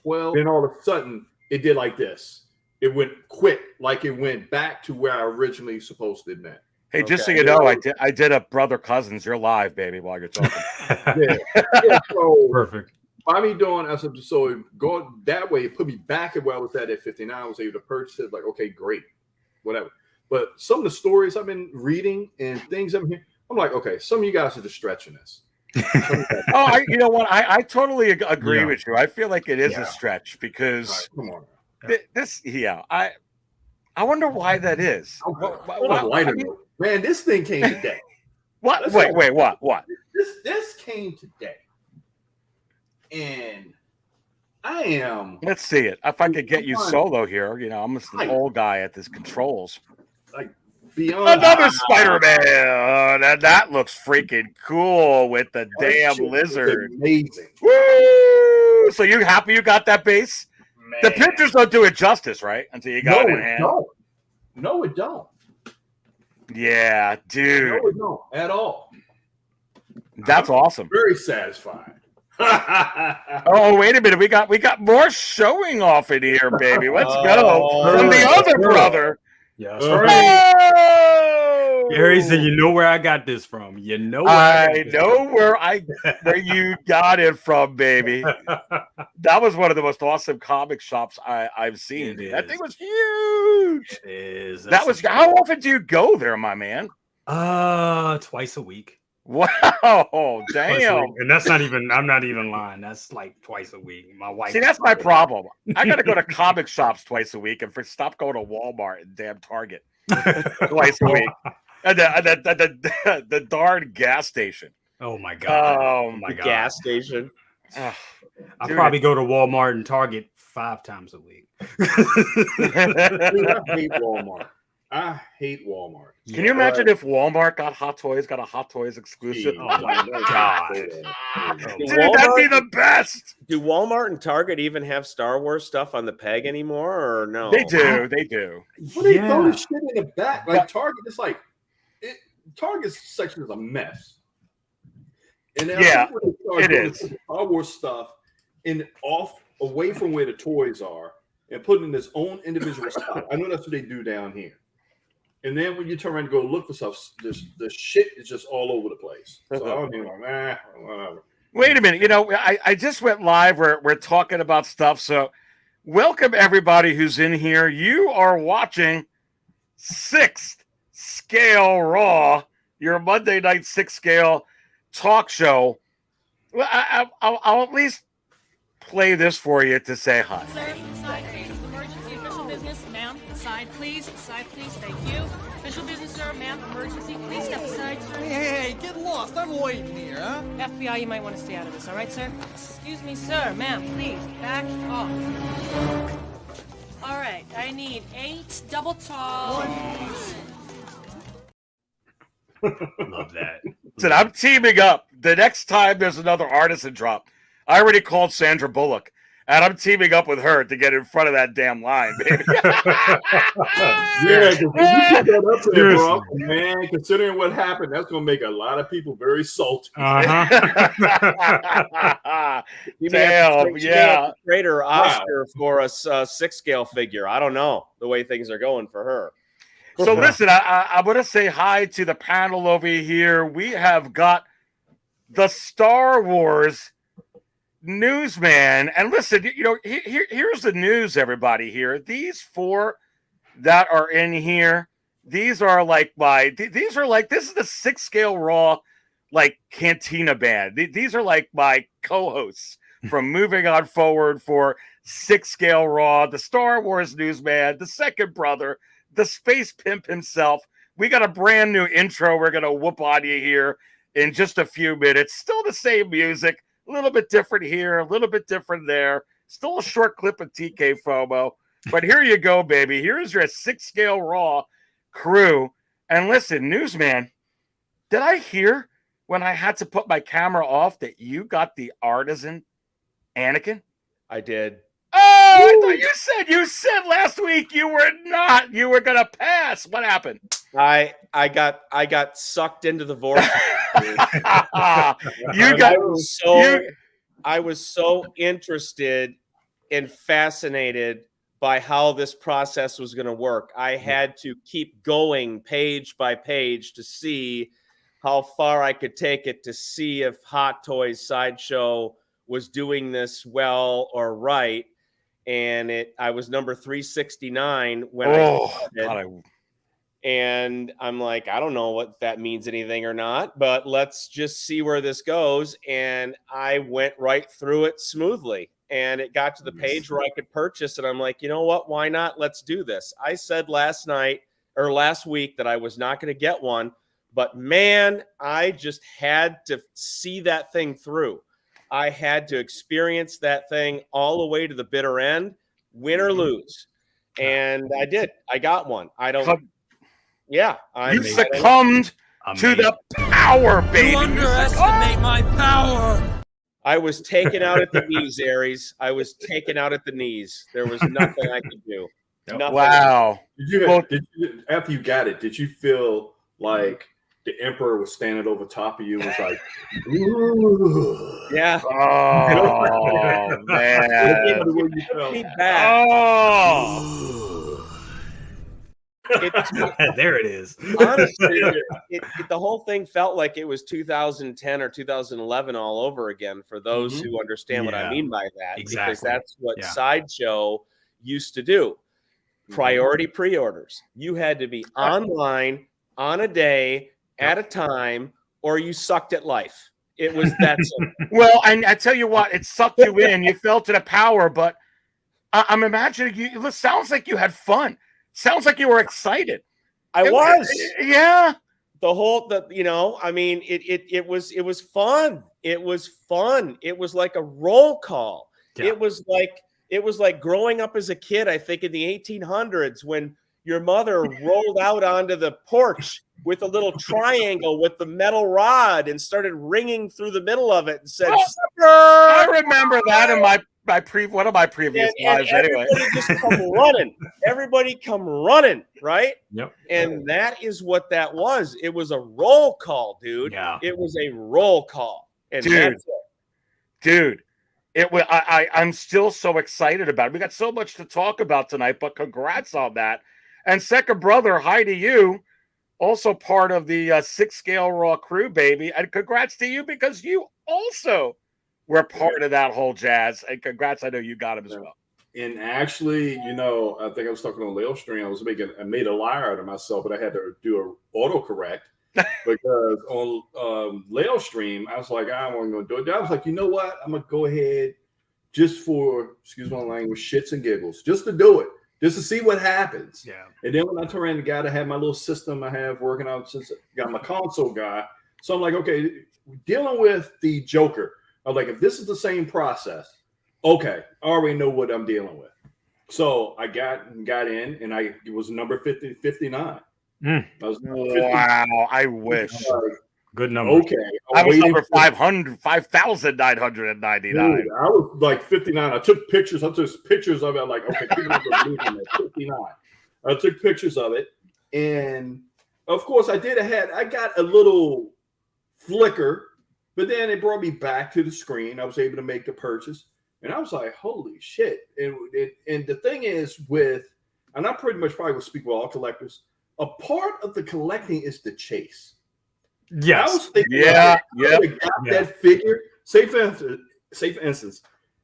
12. Then all of a sudden, it did like this. It went quick, like it went back to where I originally supposed to have been. Hey, just so you know, I did a brother cousins. You're live, baby, while you're talking. Yeah, so perfect. By me doing so going that way, it put me back at where I was at 59. I was able to purchase it. Like, okay, great, whatever. But some of the stories I've been reading and things I'm hearing, I'm like, okay, some of you guys are just stretching this. You know what? I totally agree with you. I feel like it is a stretch because come on. I wonder why that is. Man, this thing came today. What? Wait, what? This came today. And I am. Let's see it. If I could get you solo here, I'm just an old guy at this controls. Like beyond another Spider-Man. That looks freaking cool with the damn lizard. Amazing. Woo! So you happy you got that base? Man. The pictures don't do it justice, right? Until you got it in hand. No, it don't. Yeah, dude. No, it don't at all. That's awesome. Very satisfied. Oh, wait a minute. We got more showing off in here, baby. Let's go. From the other brother. Yes. Oh! Gary said, "You know where I got this from. You know where where you got it from, baby." That was one of the most awesome comic shops I've seen. That thing was huge. It is. That was. How often do you go there, my man? Twice a week. Wow, damn. And that's not even, I'm not even lying. That's like twice a week. My wife. See, that's my problem. I got to go to comic shops twice a week and stop going to Walmart and damn Target twice a week. And the darn gas station. Oh my God. Oh my God. Gas station. I probably go to Walmart and Target 5 times a week. I hate Walmart. I hate Walmart. Can you imagine if Walmart got a Hot Toys exclusive? Oh my God. Dude, that'd be the best. Do Walmart and Target even have Star Wars stuff on the peg anymore, or no? They do. Well, they throw the shit in the back. Like Target, it's like Target's section is a mess. And it is. Star Wars stuff away from where the toys are and putting in its own individual stuff. I know that's what they do down here. And then when you turn around and go look for stuff, the shit is just all over the place. So I don't even like, whatever. Wait a minute. I just went live. We're talking about stuff. So welcome everybody who's in here. You are watching 6th Scale Raw, your Monday night 6th Scale talk show. Well, I'll at least play this for you to say hi. Sir, side please. Emergency official business. Ma'am, side please. Side please. Thank you. Official business, sir. Ma'am, emergency. Please step aside, sir. Hey, get lost. I'm waiting here, huh? FBI, you might want to stay out of this, all right, sir? Excuse me, sir. Ma'am, please, back off. All right, I need 8 double tall. Love that. Said I'm teaming up. The next time there's another Artisan drop, I already called Sandra Bullock, and I'm teaming up with her to get in front of that damn line, baby. Yeah, you put that up there, bro. Man, considering what happened, that's going to make a lot of people very salty. Damn, yeah. Trade her Oscar for a 6th scale figure. I don't know the way things are going for her. So listen, I want to say hi to the panel over here. We have got the Star Wars newsman. And listen, here's the news, everybody here. These 4 that are in here, these are like this is the 6th Scale Raw, like Cantina band. These are like my co-hosts from Moving On Forward for 6th Scale Raw, the Star Wars newsman, the second brother, the space pimp himself. We got a brand new intro we're going to whoop on you here in just a few minutes. Still the same music, a little bit different here, a little bit different there. Still a short clip of TK-FOMO. But here you go, baby. Here's your 6th Scale Raw crew. And listen, newsman, did I hear when I had to put my camera off that you got the Artisan Anakin? I did. Oh, I thought you said last week you were not. You were gonna pass. What happened? I got sucked into the vortex. I was so interested and fascinated by how this process was going to work. I had to keep going page by page to see how far I could take it, to see if Hot Toys Sideshow was doing this well or right. And I was number 369 when I started. And I'm like, I don't know what that means anything or not, but let's just see where this goes. And I went right through it smoothly. And it got to the page where I could purchase. And I'm like, you know what? Why not? Let's do this. I said last week that I was not going to get one. But man, I just had to see that thing through. I had to experience that thing all the way to the bitter end, win or lose. And I did. I got one. You succumbed to the power, baby. You underestimate my power. I was taken out at the knees, Aries. I was taken out at the knees. There was nothing I could do. Nothing. Wow. After you got it, did you feel like the Emperor was standing over top of you and was like, ooh. Yeah. Oh, man. There it is. Honestly, the whole thing felt like it was 2010 or 2011 all over again for those who understand what I mean by that. Exactly. Because that's what Sideshow used to do. Priority pre-orders. You had to be online on a day at a time, or you sucked at life. It was that simple. Well, and I tell you what, it sucked you in. You felt the power, but I'm imagining you. It sounds like you had fun. Sounds like you were excited. I was. Yeah. It was fun. It was fun. It was like a roll call. Yeah. It was like growing up as a kid, I think in the 1800s, when your mother rolled out onto the porch with a little triangle with the metal rod and started ringing through the middle of it and said, "Supper!" I remember that in one of my previous lives. Anyway, everybody just come running. Everybody come running, right? Yep. And that is what that was. It was a roll call, dude. Yeah. It was a roll call, and dude. I'm still so excited about it. We got so much to talk about tonight, but congrats on that. And second brother, hi to you. Also part of the 6 Scale Raw crew, baby. And congrats to you because you also were part of that whole jazz. And congrats, I know you got him as well. And actually, I think I was talking on Leo stream. I made a liar out of myself, but I had to do an autocorrect because on Leo stream, I was like, I wasn't going to do it. I was like, you know what? I'm going to go ahead just for, excuse my language, shits and giggles, just to do it. Just to see what happens. Yeah. And then when I turn around the guy to have my little system I have working out since I got my console guy. So I'm like, okay, dealing with the Joker. I'm like, if this is the same process, okay, I already know what I'm dealing with. So I got in and it was number 59. I was wow, I wish. Good number. Okay. I was number 5,999. Dude, I was like 59. I took pictures. of it. I'm like, okay, 59. I took pictures of it. And of course I got a little flicker, but then it brought me back to the screen. I was able to make the purchase. And I was like, holy shit. And the thing is and I pretty much probably will speak with all collectors, a part of the collecting is the chase. Yes. I was thinking, that figure. Say for instance,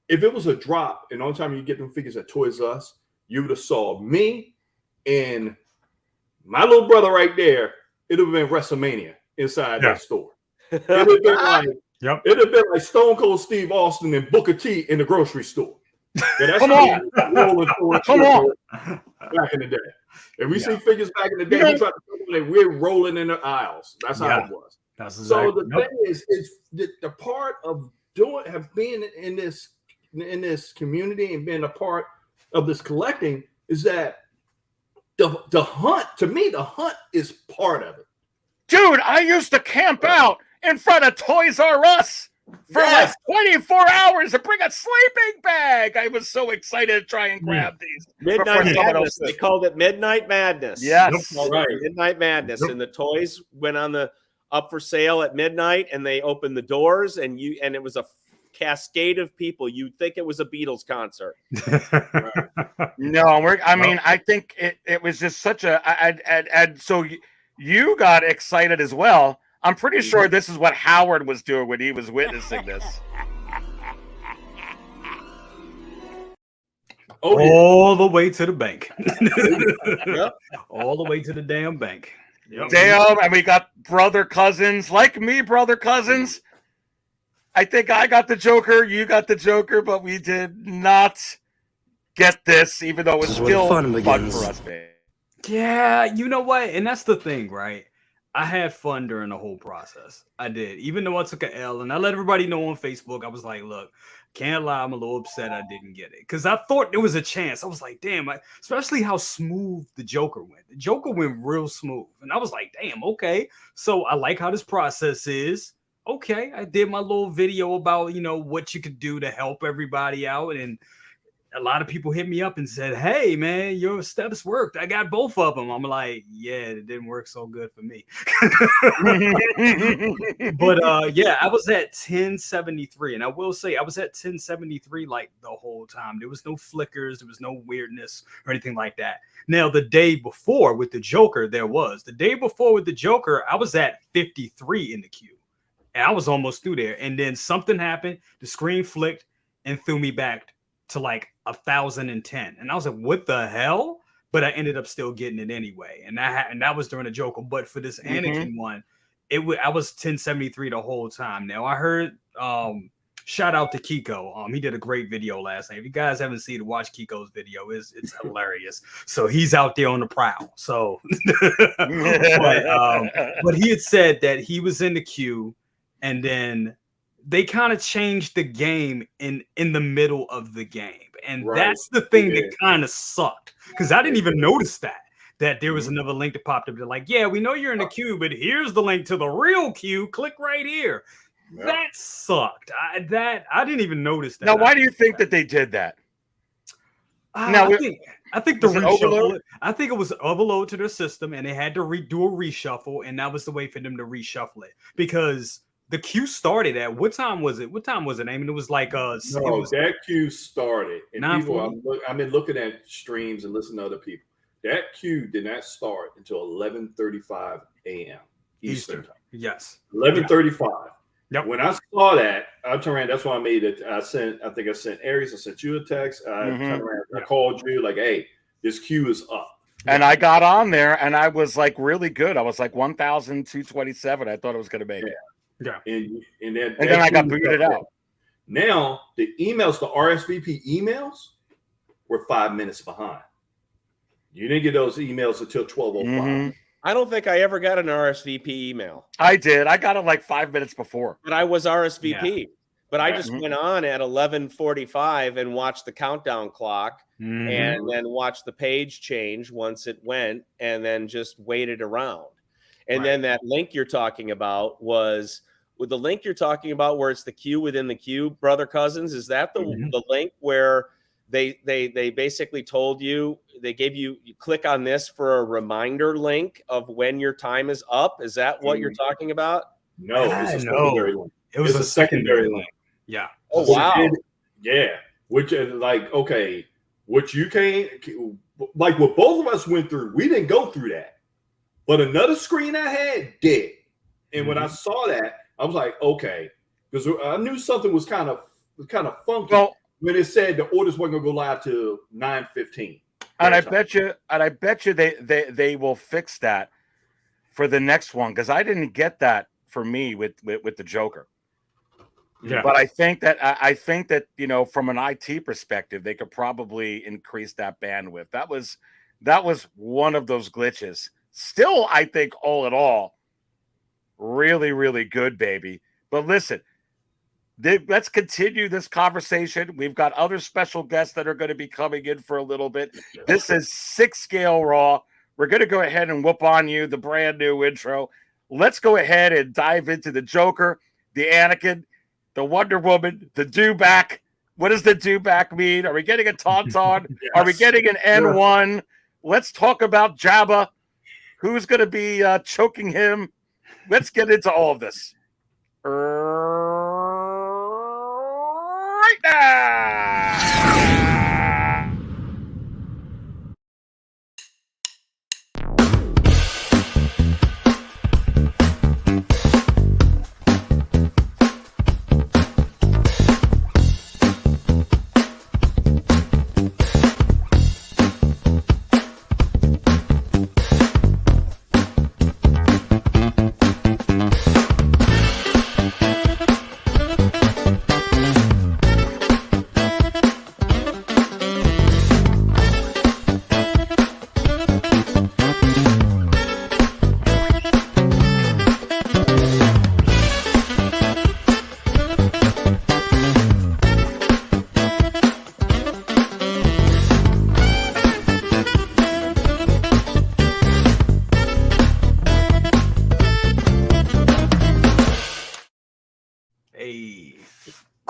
if it was a drop, and the only time you get them figures at Toys R Us, you would have saw me and my little brother right there. It would have been WrestleMania inside that store. It would have been like, it would have been like Stone Cold Steve Austin and Booker T in the grocery store. Yeah, Come on. Back in the day. If we see figures back in the day, we try to we're rolling in the aisles. That's how it was. That's exactly. So the thing is the part of being in this community and being a part of this collecting is that the hunt, to me, the hunt is part of it. Dude, I used to camp out in front of Toys R Us for like 24 hours to bring a sleeping bag. I was so excited to try and grab these. Midnight Madness. They called it Midnight Madness. Yes. Right. Midnight Madness. And the toys went up for sale at midnight, and they opened the doors, and it was a cascade of people. You'd think it was a Beatles concert. No, I mean, I think it was just such a, and so you got excited as well. I'm pretty sure this is what Howard was doing when he was witnessing this. All the way to the bank. Yep. All the way to the damn bank. Yep. Damn, and we got brother cousins, like me, brother cousins. I think I got the Joker, you got the Joker, but we did not get this, even though it was still fun for us, man. Yeah, you know what? And that's the thing, right? I had fun during the whole process. I did. Even though I took an L, and I let everybody know on Facebook, I was like, look, can't lie, I'm a little upset I didn't get it. Because I thought there was a chance. I was like, damn, especially how smooth the Joker went. The Joker went real smooth. And I was like, damn, okay. So I like how this process is. Okay, I did my little video about, what you could do to help everybody out. And a lot of people hit me up and said, hey, man, your steps worked. I got both of them. I'm like, yeah, it didn't work so good for me. But yeah, I was at 1073. And I will say I was at 1073 like the whole time. There was no flickers. There was no weirdness or anything like that. Now, the day before with the Joker, there was. The day before with the Joker, I was at 53 in the queue. And I was almost through there. And then something happened. The screen flicked and threw me back to like 1,010. And I was like, what the hell? But I ended up still getting it anyway. And that was during the Joker. But for this Anakin one, I was 1073 the whole time. Now I heard shout out to Kiko. He did a great video last night. If you guys haven't seen it, watch Kiko's video. It's hilarious. So he's out there on the prowl. So but he had said that he was in the queue, and then they kind of changed the game in the middle of the game. And that's the thing that kind of sucked, because I didn't even notice that there was another link that popped up. They're like, yeah, we know you're in the queue, but here's the link to the real queue. Click right here. Yep. That sucked. I didn't even notice that. Now, why do you think that they did that? I think the reshuffle. I think it was overload to their system, and they had to do a reshuffle, and that was the way for them to reshuffle it, because the queue started at what time was it? What time was it? I mean, it was like that queue started, and people. I've been looking at streams and listening to other people. That queue did not start until 11:35 a.m. Eastern time. Yes, 11:35. Yep. When I saw that, I turned around. That's why I made it. I think I sent Aries. I sent you a text. I turned around. I called you like, "Hey, this queue is up." And I got on there, and I was like really good. I was like 1,227. I thought it was going to make it. Yeah. And then I got booted out. Now the emails, the RSVP emails, were 5 minutes behind. You didn't get those emails until 12:05. I don't think I ever got an RSVP email. I did. I got it like 5 minutes before. But I was RSVP. But I just went on at 11:45 and watched the countdown clock and then watched the page change once it went, and then just waited around. And then that link you're talking about was with the link you're talking about where it's the queue within the queue, brother cousins. Is that the link where they basically told you, they gave you click on this for a reminder link of when your time is up? Is that what you're talking about? No, it's a secondary link. It was a secondary link. Yeah. Oh, wow. Yeah. Which is like, okay, what you can't, like what both of us went through, we didn't go through that. But another screen I had did. And when I saw that, I was like, okay, because I knew something was kind of funky when it said the orders weren't going to go live till 9:15. And I bet you they will fix that for the next one, because I didn't get that for me with the Joker. Yeah. But I think that from an IT perspective, they could probably increase that bandwidth. That was one of those glitches. Still, I think all in all, really, really good, baby. But listen, let's continue this conversation. We've got other special guests that are going to be coming in for a little bit. This is 6 Scale Raw. We're going to go ahead and whoop on you the brand new intro. Let's go ahead and dive into the Joker, the Anakin, the Wonder Woman, the Dewback. What does the Dewback mean? Are we getting a Tauntaun? Yes. Are we getting an N1? Sure. Let's talk about Jabba. Who's going to be choking him? Let's get into all of this.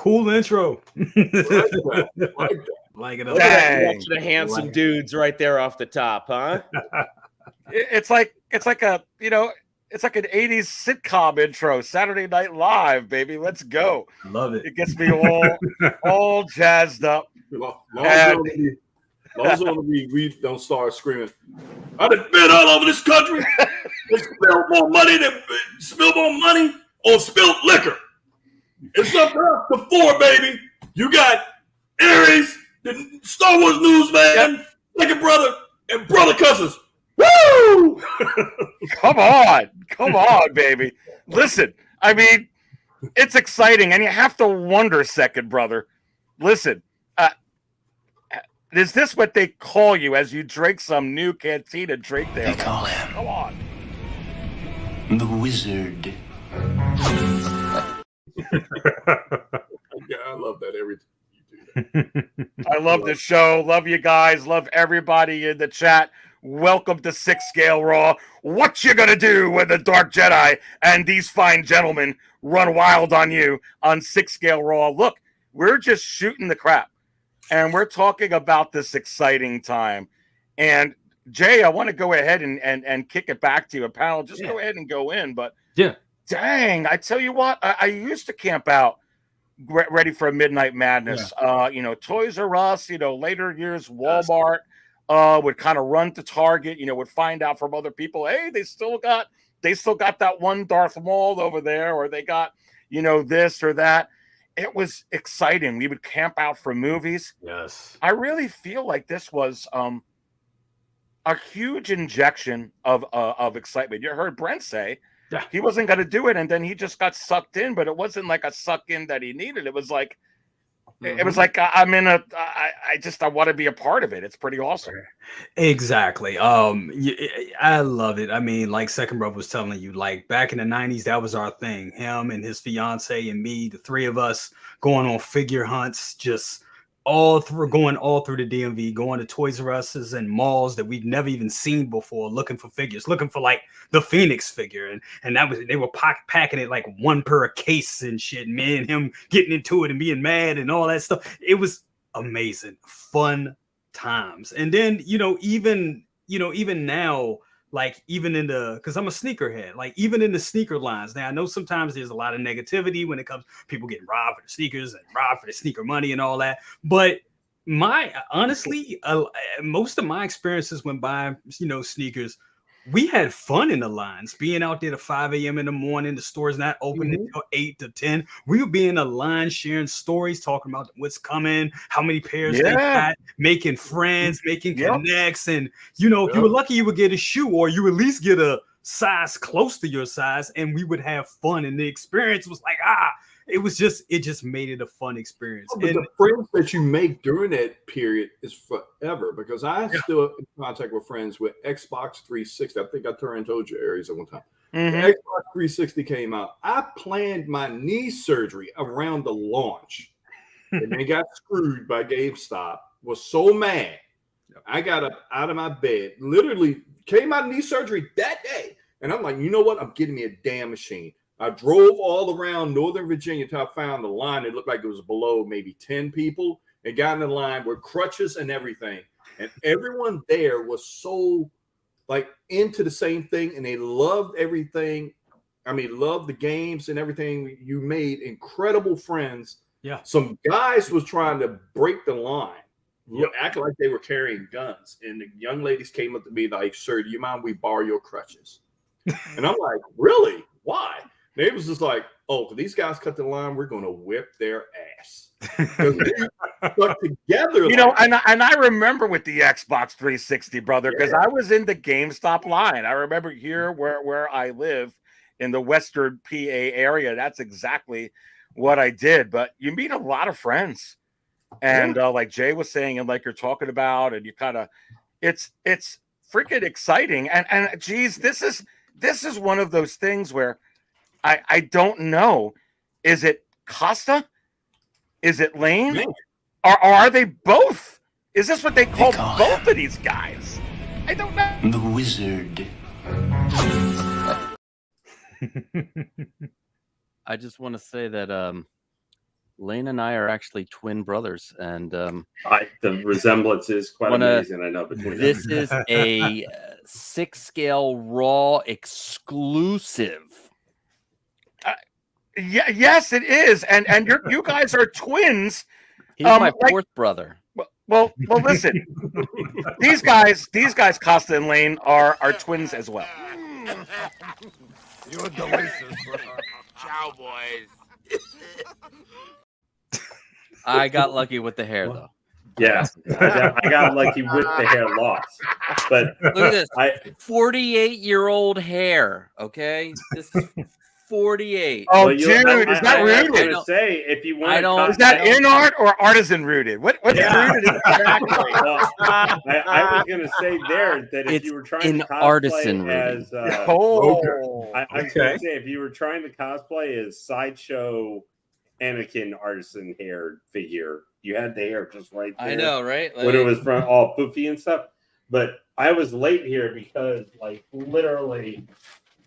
Cool intro. Like that. Like it. Look at that Dang. collection of handsome dudes right there off the top, huh? It's like a it's like an 80s sitcom intro, Saturday Night Live, baby. Let's go. Love it. It gets me all jazzed up. Long as we don't start screaming, I done been all over this country. They spilled more money on spilled liquor. It's up to 4, baby. You got Aries, the Star Wars newsman, like a brother, and brother cousins. Woo! Come on, baby. Listen, I mean, it's exciting, and you have to wonder, second brother. Listen, is this what they call you as you drink some new cantina drink there? They call him. Come on. The Wizard. Yeah, I love that every time you do that. I love the show. Love you guys. Love everybody in the chat. Welcome to 6 Scale Raw. What you gonna do when the Dark Jedi and these fine gentlemen run wild on you on 6 Scale Raw? Look, we're just shooting the crap, and we're talking about this exciting time. And Jay, I want to go ahead and kick it back to you. A panel, just go ahead and go in. But dang, I tell you what, I used to camp out ready for a Midnight Madness. Toys R Us, later years, Walmart. Would kind of run to Target, would find out from other people, hey, they still got that one Darth Maul over there, or they got, this or that. It was exciting. We would camp out for movies. Yes. I really feel like this was a huge injection of excitement. You heard Brent say he wasn't going to do it, and then he just got sucked in, but it wasn't like a suck in that he needed. It was like, it was like I want to be a part of it. It's pretty awesome. Exactly. I love it. I mean, like Second Brother was telling you, like back in the 90s, that was our thing. Him and his fiance and me, the three of us going on figure hunts, just going all through the DMV, going to Toys R Us's and malls that we've never even seen before, looking for figures, looking for like the Phoenix figure, and that was, they were packing it like one per case and shit. Me and him getting into it and being mad and all that stuff. It was amazing, fun times. And then even now, like even in because I'm a sneakerhead, like even in the sneaker lines. Now I know sometimes there's a lot of negativity when it comes people getting robbed for the sneakers and robbed for the sneaker money and all that. But honestly, most of my experiences when buying, sneakers, we had fun in the lines, being out there at 5 a.m. in the morning. The store's not open until 8 to 10. We would be in the line sharing stories, talking about what's coming, how many pairs they got, making friends, making connects. And, if you were lucky, you would get a shoe, or you at least get a size close to your size, and we would have fun. And the experience was like, it just made it a fun experience. But the friends that you make during that period is forever, because I still in contact with friends with Xbox 360. I think I told you, Aries, at one time. Xbox 360 came out. I planned my knee surgery around the launch, and they got screwed by GameStop. Was so mad. I got up out of my bed, literally came out of knee surgery that day, and I'm like, you know what? I'm getting me a damn machine. I drove all around Northern Virginia until I found the line. It looked like it was below maybe 10 people, and got in the line with crutches and everything. And everyone there was so like into the same thing, and they loved everything. I mean, loved the games and everything. You made incredible friends. Yeah. Some guys was trying to break the line, acting like they were carrying guns. And the young ladies came up to me like, sir, do you mind we borrow your crutches? And I'm like, really? Why? They was just like, oh, these guys cut the line, we're going to whip their ass. But together, and I remember with the Xbox 360, brother, because I was in the GameStop line. I remember here where I live in the Western PA area. That's exactly what I did. But you meet a lot of friends, and like Jay was saying, and like you're talking about, and you kind of, it's freaking exciting. And geez, this is one of those things where I don't know. Is it Costa? Is it Lane? Or are they both? Is this what they call both of these guys? I don't know. The Wizard. I just want to say that Lane and I are actually twin brothers, and The resemblance is quite amazing. I know between this them. is a 6-scale raw exclusive. Yeah, yes, it is, and you guys are twins. He's my fourth brother. Well, listen. these guys, Costa and Lane are twins as well. You're delicious, bro. Ciao, boys. I got lucky with the hair, though. Yeah, I got lucky with the hair loss. But look at this, 48-year-old hair. Okay, this is 48. Oh, well, dude, is that rooted? I was going to say, if you want, is that in art or artisan rooted? What's rooted exactly? I was going to say there that if you were trying to cosplay artisan as, I was going to say if you were trying to cosplay as Sideshow Anakin artisan hair figure, you had the hair just right there. I know, right? When it was from all poofy and stuff. But I was late here because, like, literally,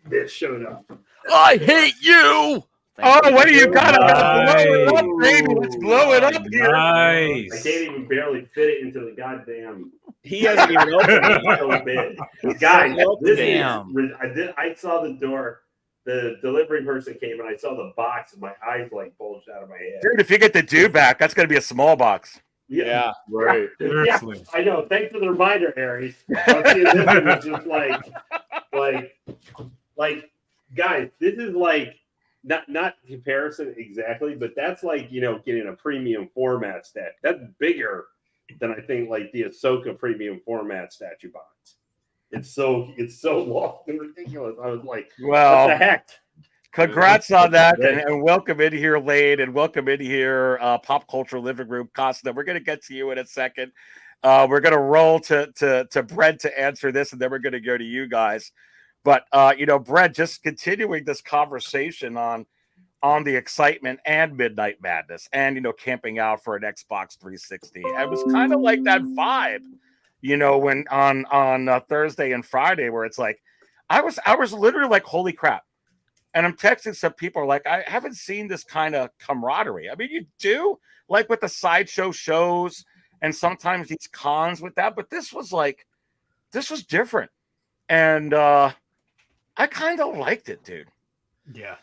this showed up. I hate you. What do you got? Nice. Blow it up, baby. Let's blow it up here. Nice. I can't even barely fit it into the goddamn. He hasn't even opened it. So big. Guys, this is. I saw the door. The delivery person came and I saw the box and my eyes like bulged out of my head. Dude, if you get the Dewback, that's going to be a small box. Yeah. Right. Yeah, I know. Thanks for the reminder, Harry. I was seeing this one was just like, guys, this is like not comparison exactly, but that's like, getting a premium format stat. That's bigger than I think like the Ahsoka premium format statue box. It's so long and ridiculous. I was like, well, what the heck? Congrats on that, and welcome in here, Lane, and welcome in here, Pop Culture Living Room, Costa. We're going to get to you in a second. We're going to roll to Brent to answer this, and then we're going to go to you guys. But, Brent, just continuing this conversation on the excitement and Midnight Madness and, camping out for an Xbox 360. It was kind of like that vibe, when on Thursday and Friday where it's like, I was literally like, holy crap. And I'm texting some people like, I haven't seen this kind of camaraderie. I mean, you do like with the sideshow shows and sometimes these cons with that, but this was different. And I kind of liked it, dude. Yeah.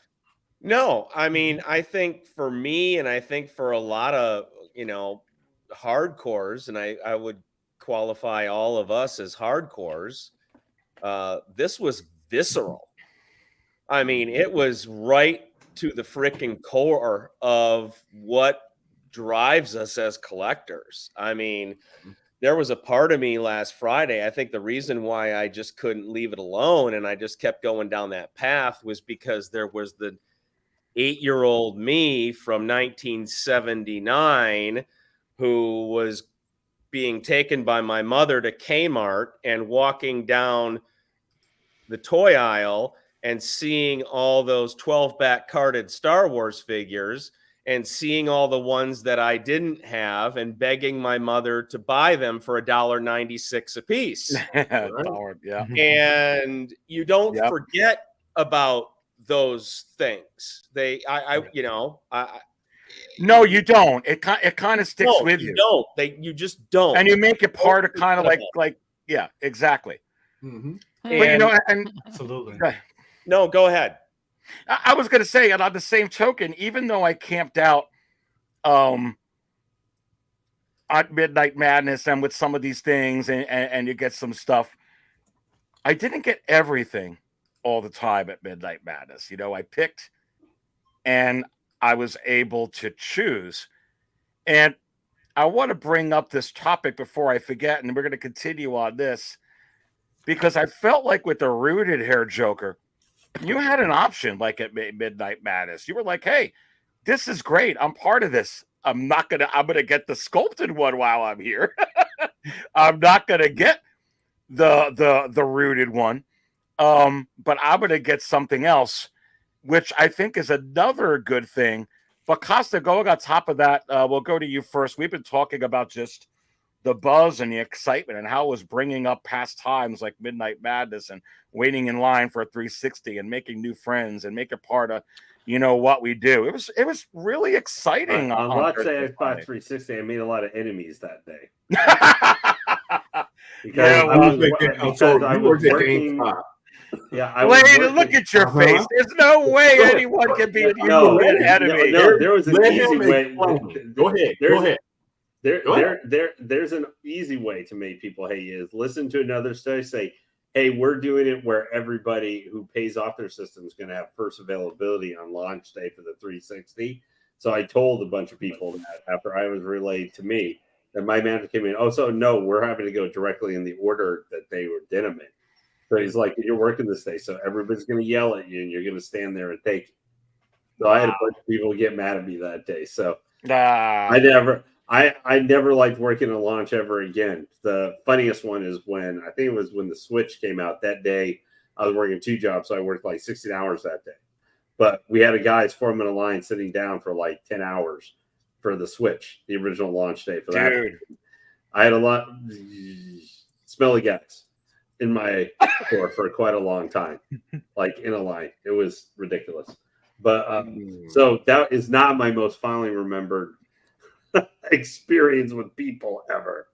No, I mean, I think for me, and I think for a lot of, hardcores, and I would qualify all of us as hardcores, this was visceral. I mean, it was right to the freaking core of what drives us as collectors. I mean, there was a part of me last Friday. I think the reason why I just couldn't leave it alone and I just kept going down that path was because there was the 8-year-old me from 1979 who was being taken by my mother to Kmart and walking down the toy aisle and seeing all those 12-back carded Star Wars figures and seeing all the ones that I didn't have and begging my mother to buy them for $1.96 a piece. Yeah. And you don't forget about those things. No, you don't. It kind of sticks with you. Don't. You just don't. And you make it part of kind of like yeah, exactly. Mm-hmm. But and absolutely. No, go ahead. I was going to say, and on the same token, even though I camped out on Midnight Madness and with some of these things, and you get some stuff, I didn't get everything all the time at Midnight Madness. I picked, and I was able to choose. And I want to bring up this topic before I forget, and we're going to continue on this, because I felt like with the rooted hair Joker, you had an option like at Midnight Madness. You were like, hey, this is great. I'm part of this. I'm going to get the sculpted one while I'm here. I'm not going to get the rooted one. But I'm going to get something else, which I think is another good thing. But Costa, going on top of that, we'll go to you first. We've been talking about just the buzz and the excitement and how it was bringing up past times like Midnight Madness and waiting in line for a 360 and making new friends and make it part of, what we do. It was really exciting. On on Launch Thursday, Day Xbox Friday. 360, I made a lot of enemies that day. Yeah, I was working. Yeah, I was Wait, working. look at your face. There's no way anyone can be an enemy. There was an Let easy him way. explain. Go ahead. There's an easy way to make people hate you. Is listen to another study, say, hey, we're doing it where everybody who pays off their system is going to have first availability on launch day for the 360. So I told a bunch of people that after I was relayed to me, that my manager came in, so no, we're having to go directly in the order that they were in. So he's like, you're working this day, so everybody's going to yell at you, and you're going to stand there and take it. So I had a bunch of people get mad at me that day. So I never liked working a launch ever again. The funniest one is when the Switch came out that day. I was working 2 jobs, so I worked like 16 hours that day. But we had a guys forming a line sitting down for like 10 hours for the Switch, the original launch day for that. Dude. I had a lot smelly guys in my store for quite a long time, like in a line. It was ridiculous. But so that is not my most fondly remembered experience with people ever,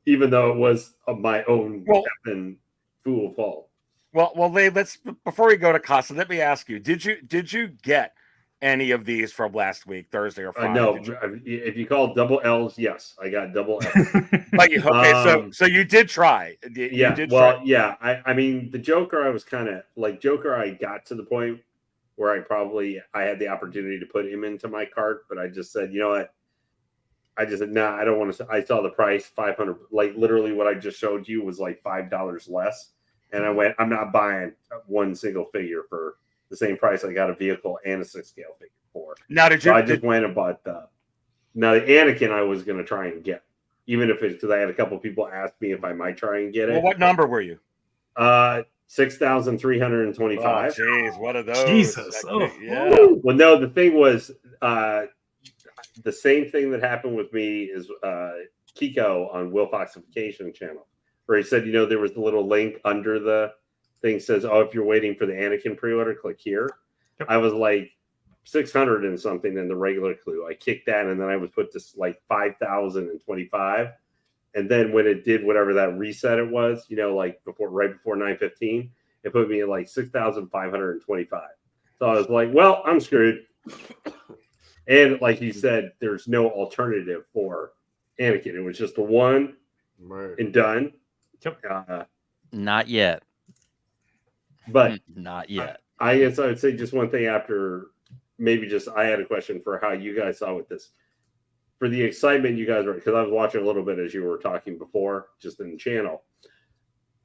even though it was of my own fool fault. Well, let's before we go to Costa, let me ask you: Did you get any of these from last week, Thursday or Friday? No, if you call double L's, yes, I got double L's. But so you did try. I mean, the Joker, I was kind of like Joker. I got to the point where I had the opportunity to put him into my cart, but I just said, you know what? I just said, I don't want to. I saw the price, $500. Like literally, what I just showed you was like $5 less, and I went, I'm not buying one single figure for the same price I got a vehicle and a 6-scale figure for. Now, I just went and bought the Anakin I was going to try and get, even if it's because I had a couple people ask me if I might try and get it. Well, what number were you? 6,325. Oh, jeez, what are those? Jesus. Yeah. Well, no, the thing was the same thing that happened with me is Kiko on Will Foxification channel, where he said, there was the little link under the thing says, if you're waiting for the Anakin pre-order, click here. Yep. I was like 600 and something in the regular clue. I kicked that, and then I was put to like 5,025. And then when it did whatever that reset it was, like right before 9:15, it put me at like 6,525. So I was like, well, I'm screwed. And like you said, there's no alternative for Anakin. It was just the one and done. Yep. Not yet. But not yet. I guess I would say just one thing after I had a question for how you guys saw with this. For the excitement you guys were, because I was watching a little bit as you were talking before, just in the channel.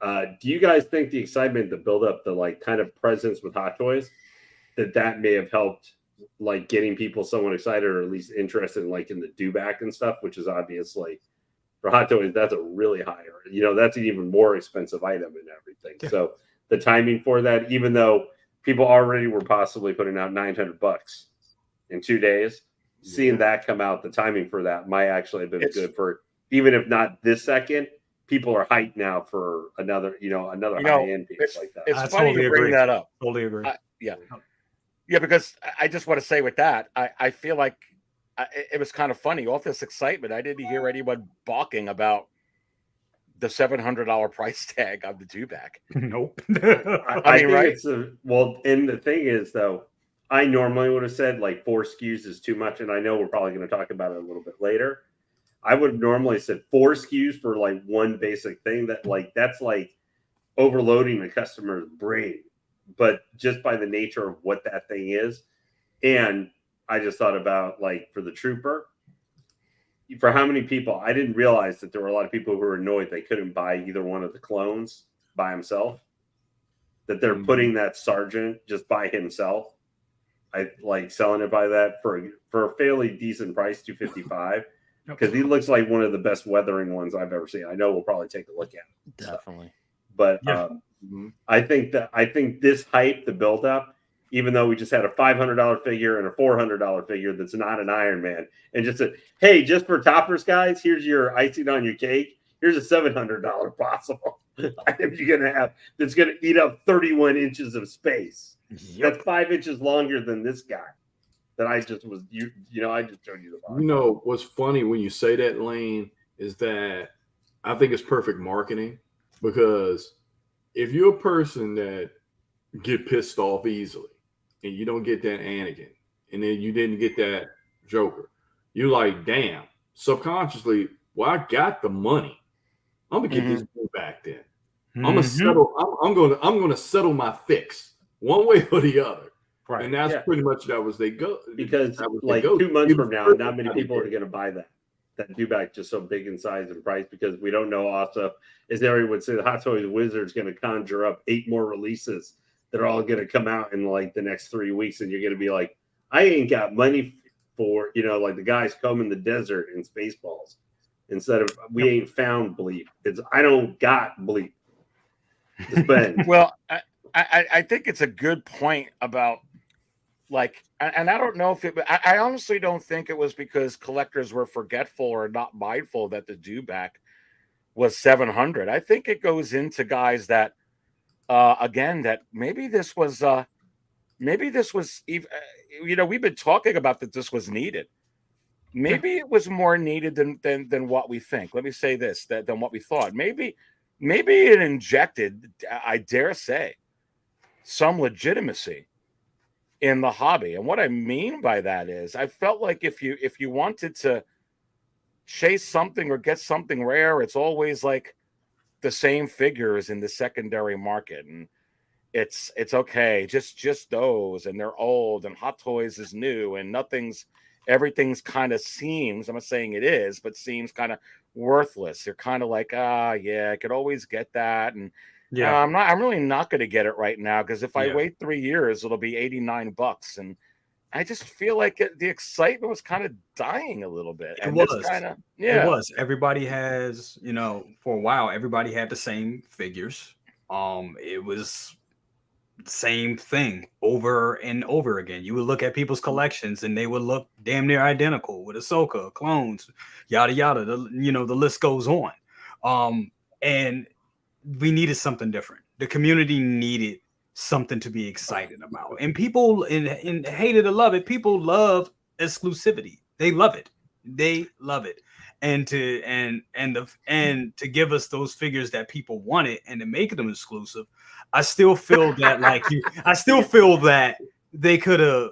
Do you guys think the excitement, the build up, the like kind of presence with Hot Toys, that may have helped like getting people somewhat excited or at least interested in like in the Dewback and stuff, which is obviously for Hot Toys, that's a really higher, that's an even more expensive item and everything. Yeah. So the timing for that, even though people already were possibly putting out $900 in 2 days, seeing that come out, the timing for that might actually have been good for, even if not this second, people are hyped now for another high-end piece like that. It's funny you bring that up. Totally agree. Yeah, because I just want to say with that, I feel like it was kind of funny. All this excitement, I didn't hear anyone balking about the $700 price tag on the Dewback. Nope. I think right? And the thing is, though, I normally would have said like 4 SKUs is too much, and I know we're probably going to talk about it a little bit later. I would have normally said 4 SKUs for like one basic thing that's like overloading the customer's brain, but just by the nature of what that thing is. And I just thought about like for the Trooper, for how many people, I didn't realize that there were a lot of people who were annoyed they couldn't buy either one of the clones by himself, that they're putting that sergeant just by himself. I like selling it by that for a fairly decent price, $255, because he looks like one of the best weathering ones I've ever seen. I know we'll probably take a look at it. Definitely. But I think this hype, the buildup, even though we just had a $500 figure and a $400 figure that's not an Iron Man, and just said, hey, just for toppers, guys, here's your icing on your cake. Here's a $700 possible item you're going to have that's going to eat up 31 inches of space. Yep. That's 5 inches longer than this guy that I just was, I just showed you the box. You know, what's funny when you say that, Lane, is that I think it's perfect marketing, because if you're a person that get pissed off easily and you don't get that Anakin, and then you didn't get that Joker, you're like, damn, subconsciously, well, I got the money. I'm gonna get this dude back then. I'm gonna settle. I'm gonna settle my fix one way or the other. Right. And that's pretty much that was they go, because like 2 months from now, not many people are gonna buy that Dewback just so big in size and price, because we don't know also, as Ari would say, the Hot Toys Wizard's gonna conjure up 8 more releases that are all gonna come out in like the next 3 weeks, and you're gonna be like, I ain't got money for, like the guys combing the desert in Spaceballs. Instead of we ain't found bleep, it's I don't got bleep to spend. Well, I think it's a good point about like, and I don't know if I honestly don't think it was because collectors were forgetful or not mindful that the Dewback was 700. I think it goes into guys that, again, that maybe this was even, we've been talking about that this was needed. Maybe it was more needed than what we think. Let me say this, than what we thought. Maybe it injected, I dare say, some legitimacy in the hobby. And what I mean by that is, I felt like if you wanted to chase something or get something rare, it's always like the same figures in the secondary market, and it's okay, just those, and they're old, and Hot Toys is new, and everything's kind of seems, I'm not saying it is, but seems kind of worthless. You're kind of like, yeah, I could always get that. And yeah, I'm really not going to get it right now, because if I wait 3 years, it'll be $89. And I just feel like the excitement was kind of dying a little bit. It was. Everybody has, for a while, everybody had the same figures. It was same thing over and over again. You would look at people's collections and they would look damn near identical with Ahsoka, clones, yada yada. The list goes on. And we needed something different. The community needed something to be excited about. And people and hate it or love it, people love exclusivity. They love it. And to give us those figures that people wanted and to make them exclusive, I still feel that I still feel that they could have,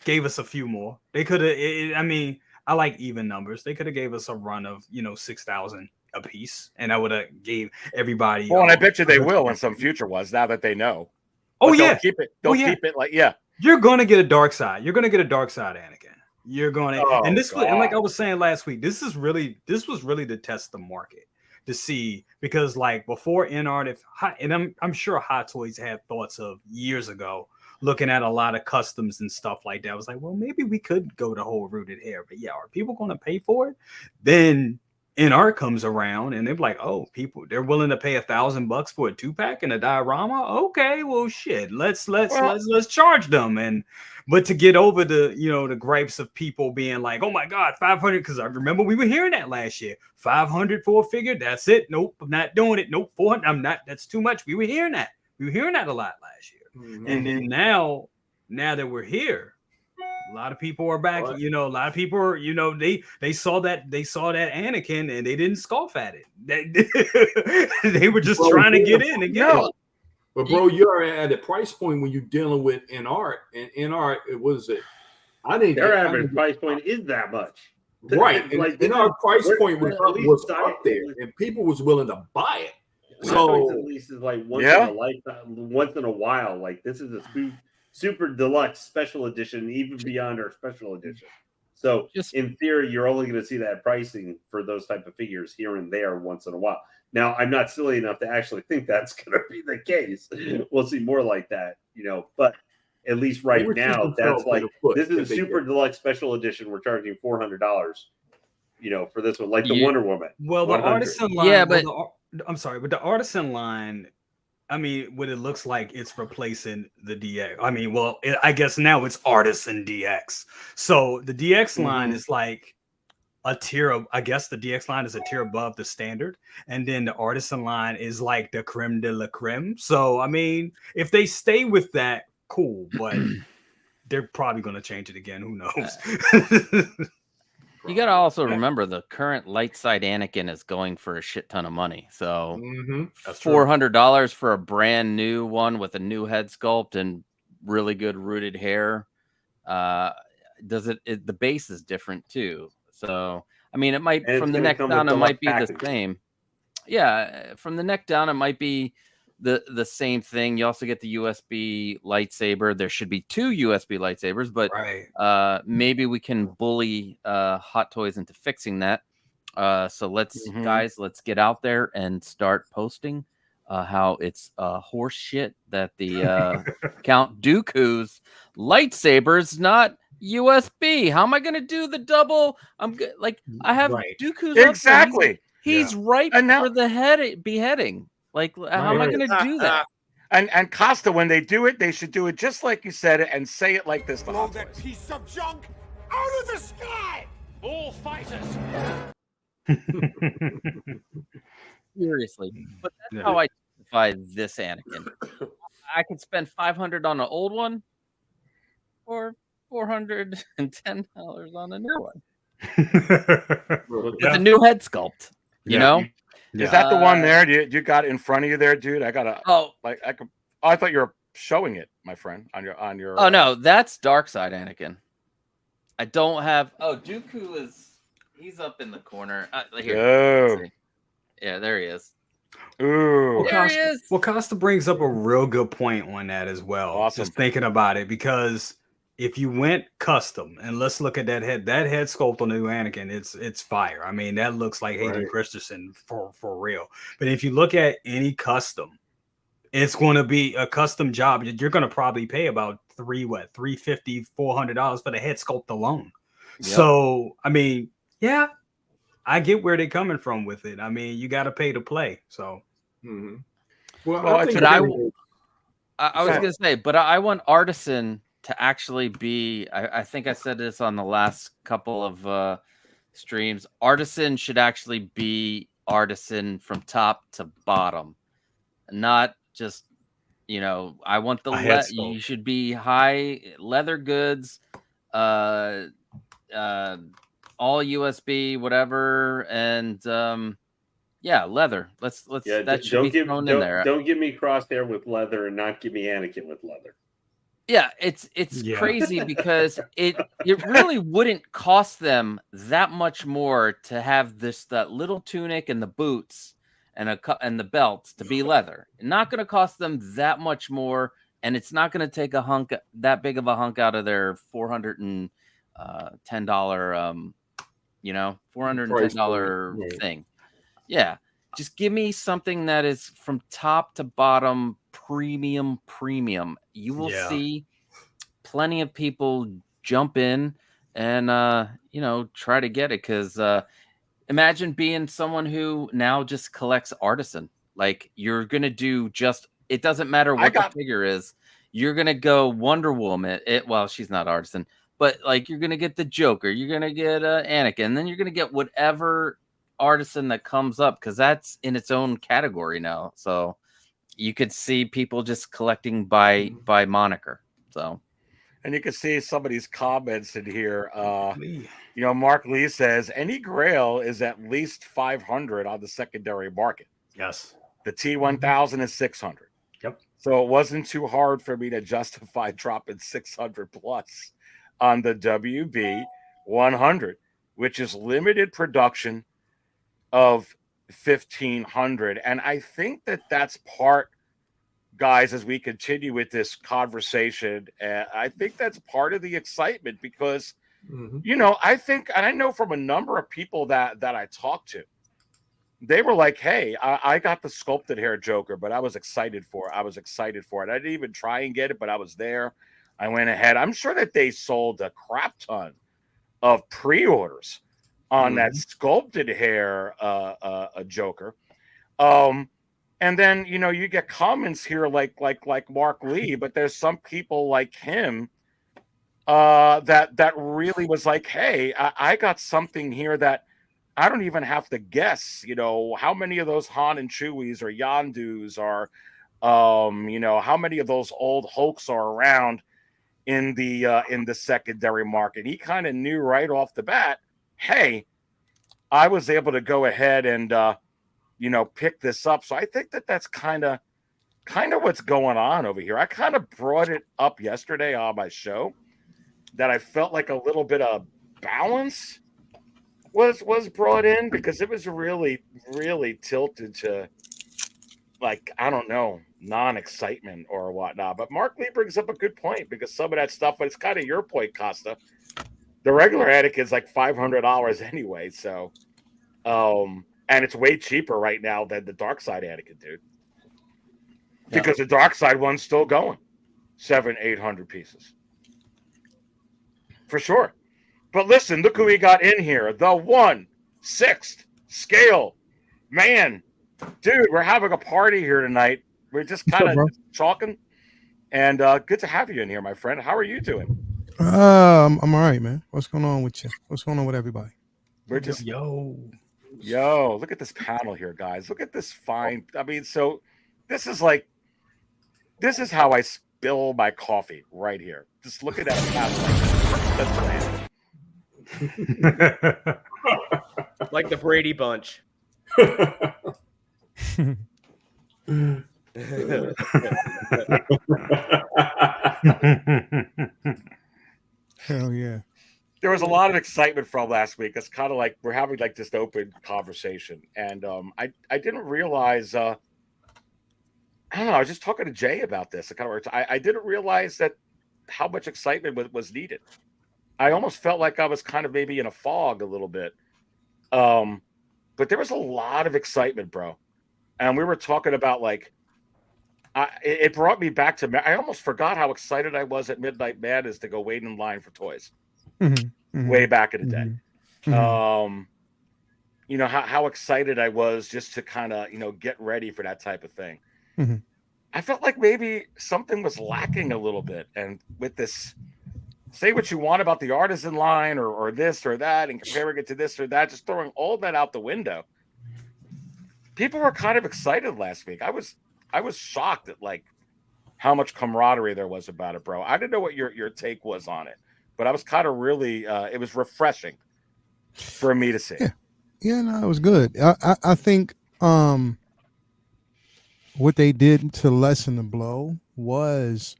gave us a few more. They could have. I like even numbers. They could have gave us a run of 6,000 a piece, and I would have gave everybody. Well, and I bet you they will in some future ones, now that they know. Oh, but yeah, keep it like You're gonna get a dark side. You're gonna get a dark side, Anakin. You're gonna, and like I was saying last week, this was really to test the market, to see, because like before NR, and I'm sure Hot Toys had thoughts of years ago, looking at a lot of customs and stuff like that. I was like, well, maybe we could go the whole rooted hair, but yeah, are people going to pay for it? Then NR comes around and they're like, oh, they're willing to pay $1,000 for a 2-pack and a diorama. Okay, well, shit, let's charge them. But to get over the gripes of people being like, oh my God, 500, because I remember we were hearing that last year, 500 for a figure. That's it. Nope, I'm not doing it. Nope, 400. I'm not. That's too much. We were hearing that. We were hearing that a lot last year. Mm-hmm. And then now that we're here, a lot of people are back. A lot of people are, they saw that Anakin and they didn't scoff at it. They were just trying to get in and get it. But bro, you're at a price point when you're dealing with NR, and NR, what is it? Their average price point is that much. Right. And like NR price point was up there, and people was willing to buy it. So at least is like once in a lifetime, once in a while. Like this is a super deluxe special edition, even beyond our special edition. So in theory, you're only going to see that pricing for those type of figures here and there once in a while. Now, I'm not silly enough to actually think that's going to be the case. We'll see more like that, but at least right now, that's like, this is a super deluxe special edition. We're charging $400, for this one, like the Wonder Woman. Well, the Artisan line, I'm sorry, but the Artisan line, I mean, what it looks like, it's replacing the DX. I mean, well, I guess now it's Artisan DX. So the DX line is like a tier of, I guess the DX line is a tier above the standard, and then the Artisan line is like the creme de la creme. So I mean, if they stay with that, cool, but they're probably going to change it again. Who knows? You got to also remember the current light side Anakin is going for a shit ton of money. So $400 for a brand new one with a new head sculpt and really good rooted hair. The base is different too. So, I mean, it might, from the neck down, it might be the same. Yeah. From the neck down, it might be the same thing. You also get the USB lightsaber. There should be 2 USB lightsabers, but maybe we can bully Hot Toys into fixing that. So let's guys, let's get out there and start posting how it's horse shit that the Count Dooku's lightsaber is not USB. How am I going to do the double? I have Dooku's exactly. He's ripe for the beheading. Like, how am I going to do that? And Costa, when they do it, they should do it just like you said it and say it like this. Blow that piece of junk out of the sky! All fighters! Seriously. But that's how I justify this Anakin. I could spend $500 on an old one or $410 on a new one. With a new head sculpt, you know? Is that the one there? You got it in front of you there, dude? I gotta. I thought you were showing it, my friend, on your. Oh no, that's Dark Side Anakin. I don't have. Oh, Dooku he's up in the corner. Here. Yeah, there he is. Ooh, there he is. Well, Costa brings up a real good point on that as well. Awesome. Just thinking about it, because if you went custom, and let's look at that head sculpt on the new Anakin, it's fire. I mean, that looks like Hayden Christensen for real. But if you look at any custom, it's going to be a custom job. You're going to probably pay about $350, $400 for the head sculpt alone. Yep. So, I mean, yeah, I get where they're coming from with it. I mean, you got to pay to play. So, well, I was going to say, but I want Artisan to actually be, I think I said this on the last couple of streams, Artisan should actually be Artisan from top to bottom, not just, I want you should be high leather goods, all USB, whatever, and leather. That should be thrown in there. Don't give me Crosshair with leather and not give me Anakin with leather. Yeah, it's crazy because it really wouldn't cost them that much more to have that little tunic and the boots and the belts to be leather. Not going to cost them that much more, and it's not going to take that big of a hunk out of their $410 $410 thing. Yeah, just give me something that is from top to bottom premium. You will see plenty of people jump in and try to get it, because imagine being someone who now just collects Artisan. Like, you're gonna do it doesn't matter what the figure is, you're gonna go Wonder Woman. She's not Artisan, but like, you're gonna get the Joker, you're gonna get Anakin, and then you're gonna get whatever Artisan that comes up, because that's in its own category now. So you could see people just collecting by moniker. So, and you can see some of these comments in here. Mark Lee says any Grail is at least 500 on the secondary market. Yes, the T1000 is 600. Yep. So it wasn't too hard for me to justify dropping 600 plus on the WB 100, which is limited production of 1,500. And I think that's part, guys, as we continue with this conversation, I think that's part of the excitement, because I think, and I know from a number of people that I talked to, they were like, hey, I got the sculpted hair Joker, but I was excited for it. I didn't even try and get it, but I was there. I went ahead. I'm sure that they sold a crap ton of pre-orders on that sculpted hair Joker. And then, you know, you get comments here like Mark Lee, but there's some people like him that really was like, hey, I got something here that I don't even have to guess, you know, how many of those Han and Chewies or Yondus are, you know, how many of those old Hulks are around in the secondary market. He kind of knew right off the bat, hey, I was able to go ahead and, you know, pick this up. So I think that's kind of what's going on over here. I kind of brought it up yesterday on my show that I felt like a little bit of balance was brought in, because it was really tilted to, like, I don't know, non-excitement or whatnot. But Mark Lee brings up a good point, because some of that stuff, but it's kind of your point, Costa. The regular Anakin's like $500 anyway, so and it's way cheaper right now than the dark side Anakin, dude. Because the dark side one's still going 700-800 pieces. For sure. But listen, look who we got in here. The 1/6 scale. Man, dude, we're having a party here tonight. We're just kind of talking. And good to have you in here, my friend. How are you doing? I'm all right, man. What's going on with you? What's going on with everybody? We're just yo, look at this panel here, guys. Look at this fine. I mean, so this is how I spill my coffee right here. Just look at that panel. That's bland. Like the Brady Bunch. Hell yeah. There was a lot of excitement from last week. It's kind of like we're having like this open conversation. And I didn't realize I don't know, I was just talking to Jay about this. I didn't realize that how much excitement was needed. I almost felt like I was kind of maybe in a fog a little bit. But there was a lot of excitement, bro. And we were talking about, like, it brought me back to, I almost forgot how excited I was at Midnight Madness to go wait in line for toys way back in the day. You know, how excited I was just to kind of, you know, get ready for that type of thing. I felt like maybe something was lacking a little bit. And with this, say what you want about the Artisan line or this or that and comparing it to this or that, just throwing all that out the window. People were kind of excited last week. I was shocked at, like, how much camaraderie there was about it, bro. I didn't know what your take was on it, but I was kind of really it was refreshing for me to see. Yeah, no, it was good. I think what they did to lessen the blow was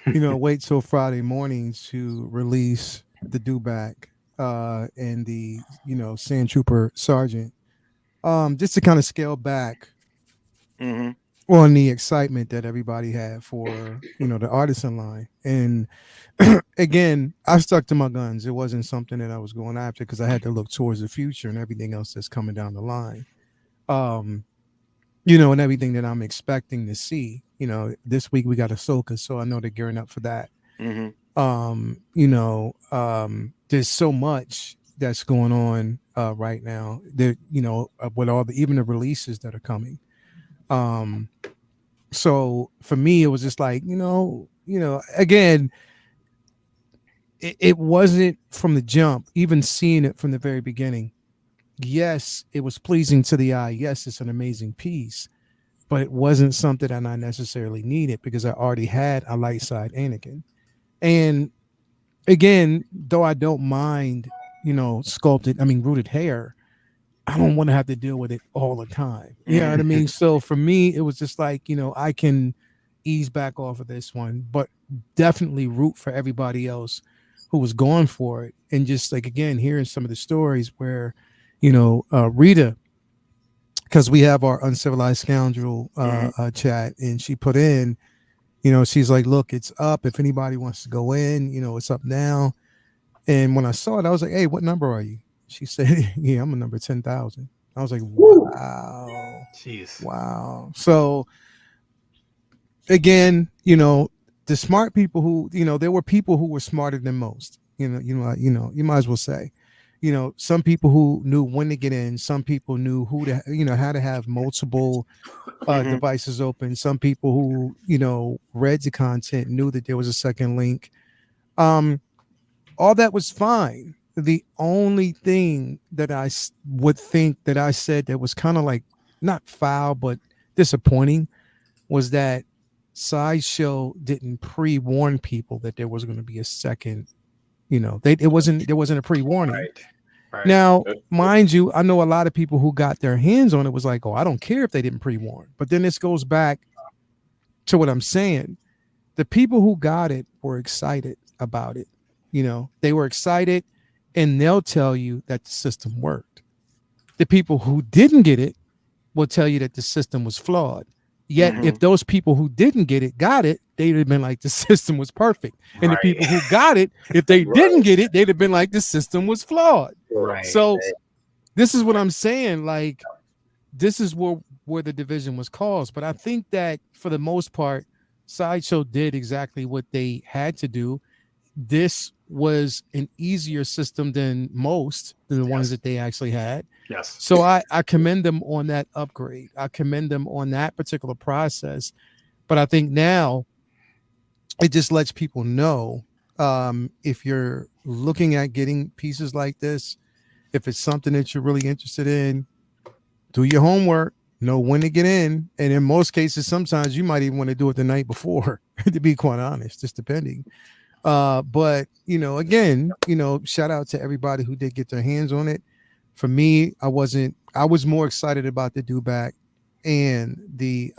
you know, wait till Friday morning to release the Dewback and the, you know, Sand Trooper Sergeant, just to kind of scale back on the excitement that everybody had for, you know, the Artisan line. And again, I stuck to my guns. It wasn't something that I was going after because I had to look towards the future and everything else that's coming down the line. You know, and everything that I'm expecting to see. You know, this week we got Ahsoka, so I know they're gearing up for that. You know, there's so much that's going on right now. There, you know, with all the even the releases that are coming. So for me, it was just like, you know, again, it wasn't from the jump, even seeing it from the very beginning. Yes, it was pleasing to the eye. Yes, it's an amazing piece. But it wasn't something that I necessarily needed because I already had a light side Anakin. And again, though I don't mind, you know, rooted hair, I don't want to have to deal with it all the time. You know what I mean? So for me, it was just like, you know, I can ease back off of this one, but definitely root for everybody else who was going for it. And just like, again, hearing some of the stories where, you know, Rita, because we have our Uncivilized Scoundrel chat, and she put in, you know, she's like, look, it's up. If anybody wants to go in, you know, it's up now. And when I saw it, I was like, hey, what number are you? She said, yeah, I'm a number 10,000. I was like, wow. Jeez. Wow. So again, you know, the smart people who, you know, there were people who were smarter than most, you might as well say. some people who knew when to get in, some people knew who to, how to have multiple devices open. Some people who, read the content knew that there was a second link. All that was fine. The only thing that I would think that I said that was kind of like not foul, but disappointing was that Sideshow didn't pre-warn people that there was going to be a second, there wasn't a pre-warning. Right. Now, mind you, I know a lot of people who got their hands on it was like, oh, I don't care if they didn't pre-warn. But then this goes back to what I'm saying. The people who got it were excited about it. They were excited, and they'll tell you that the system worked. The people who didn't get it will tell you that the system was flawed. Yet, if those people who didn't get it got it, they'd have been like, the system was perfect. And the people who got it, if they didn't get it, they'd have been like, the system was flawed. Right. So this is what I'm saying. Like, this is where the division was caused. But I think that for the most part, Sideshow did exactly what they had to do. This was an easier system than the ones that they actually had. Yes. So I commend them on that upgrade. I commend them on that particular process. But I think now it just lets people know, if you're looking at getting pieces like this, if it's something that you're really interested in, do your homework, know when to get in. And in most cases, sometimes you might even want to do it the night before, to be quite honest, just depending. But again, shout out to everybody who did get their hands on it. For me, I was more excited about the Dewback and the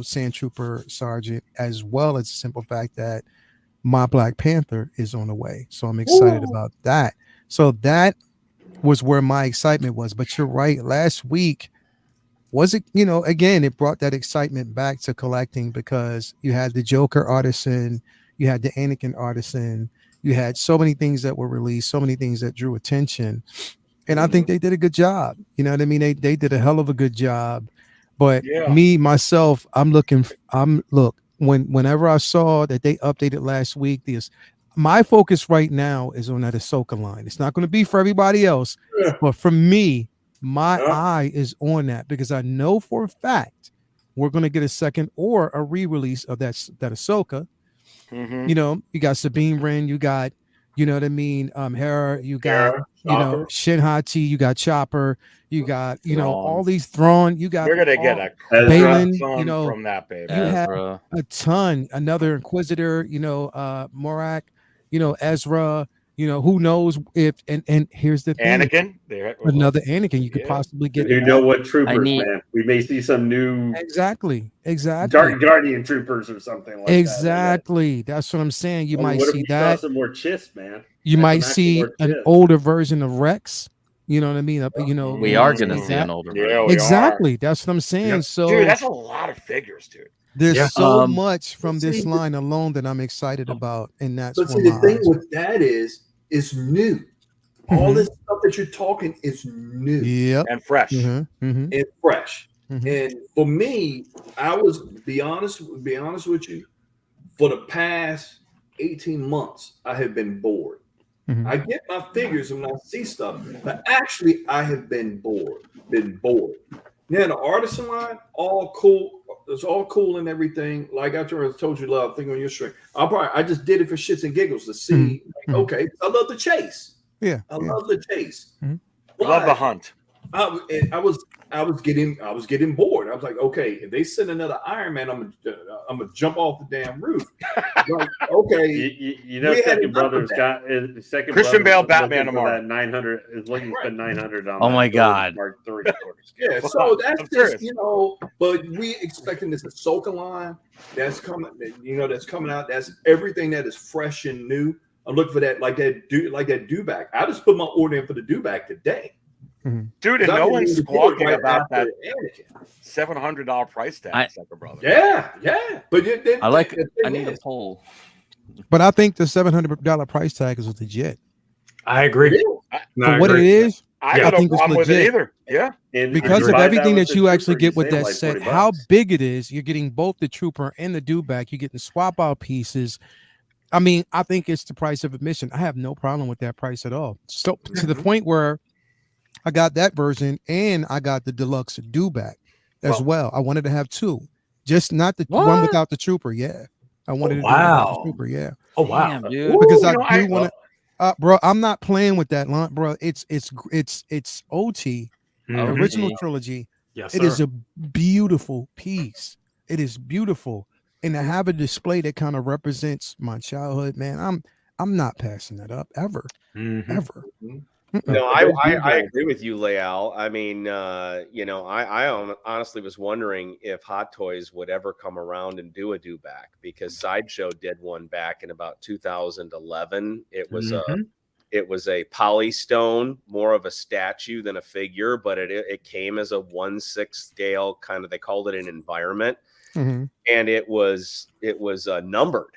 Sand Trooper Sergeant, as well as the simple fact that my Black Panther is on the way. So I'm excited about that. So that was where my excitement was. But you're right, last week was it, again, it brought that excitement back to collecting, because you had the Joker Artisan, you had the Anakin Artisan, you had so many things that were released, so many things that drew attention. And I think they did a good job. You know what I mean? They did a hell of a good job. But myself, whenever I saw that they updated last week, my focus right now is on that Ahsoka line. It's not going to be for everybody else, but for me, my eye is on that, because I know for a fact we're going to get a second or a re-release of that Ahsoka. You got Sabine Wren, you got, Hera, you got, Shin Hati, you got Chopper, you got, all these Thrawn, you got. We're gonna get a Balin, from that baby. You have a ton, another Inquisitor, Morak, Ezra, who knows if, and here's the thing. Anakin, another Anakin, you could possibly get. You know what, troopers, man? We may see some new exactly Guardian troopers or something like that. Exactly, that's what I'm saying. You might see that. Some more chiss, man. You might see an older version of Rex. You know what I mean? We are going to see an older version. Exactly, that's what I'm saying. Yep. So, dude, that's a lot of figures, dude. There's so much from this line alone that I'm excited about, and that's. But see, the thing with that is, it's new. All this stuff that you're talking is new, and fresh, and fresh. And for me, I was be honest with you. For the past 18 months, I have been bored. I get my figures and I see stuff, but actually, I have been bored. Yeah, the Artisan line, all cool. It's all cool and everything. Like I told you, love, thing on your string. I just did it for shits and giggles to see. Okay, I love the chase. Yeah, I love the chase. Love the hunt. I was getting bored. I was like, okay, if they send another Iron Man, I'm gonna jump off the damn roof. Like, okay, Second Brother's got second. Christian Bale Batman tomorrow. That 900 is looking for 900 on. Oh my God. Mark III. Yeah, so that's just but we expecting this Ahsoka line that's coming. That's coming out. That's everything that is fresh and new. I'm looking for that, like that Dewback. I just put my order in for the Dewback today. Dude, and no one's squawking about that $700 price tag, Second Brother. Yeah. But I need a poll. But I think the $700 price tag is legit. I agree. For what it is, I think it's legit either. Yeah. Because of everything that you actually get with that set, how big it is, you're getting both the Trooper and the Dewback. You're getting swap out pieces. I mean, I think it's the price of admission. I have no problem with that price at all. So to the point where I got that version and I got the deluxe Dewback as well. I wanted to have two, just not the one What? without the trooper. Yeah, I wanted to do without the trooper. Yeah. Oh wow, Damn, dude. Because Ooh, I you know, do want to, bro. I'm not playing with that line, bro. It's OT original OT. trilogy. Yes, It is sir. a beautiful piece. It is beautiful, and to have a display that kind of represents my childhood, man. I'm not passing that up ever, ever. No, But I agree with you, Leal. I mean, I honestly was wondering if Hot Toys would ever come around and do a Dewback, because Sideshow did one back in about 2011. It was a polystone, more of a statue than a figure, but it came as a 1/6 scale kind of. They called it an environment, and it was numbered.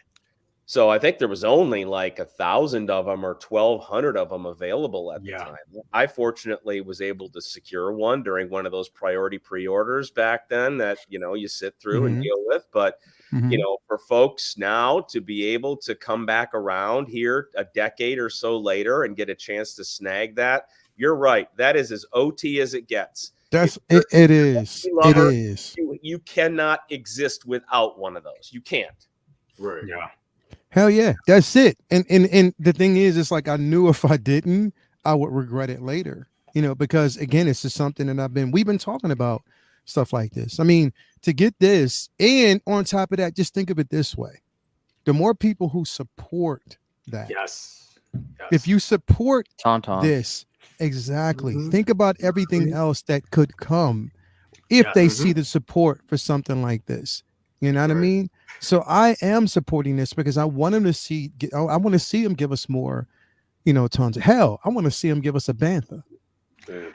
So I think there was only like 1,000 of them or 1,200 of them available at the time. I fortunately was able to secure one during one of those priority pre-orders back then that, you sit through and deal with. But, for folks now to be able to come back around here a decade or so later and get a chance to snag that, you're right. That is as OT as it gets. That's it. It is. Lover, It is. You cannot exist without one of those. You can't. Right. Yeah. Hell yeah, that's it. And the thing is, it's like I knew if I didn't, I would regret it later. Because again, it's just something that we've been talking about stuff like this. I mean, to get this, and on top of that, just think of it this way: the more people who support that, if you support this, exactly. Think about everything else that could come if they see the support for something like this. You know what I mean? So I am supporting this because I want him to see. I want to see him give us more, tons of hell. I want to see him give us a bantha. Do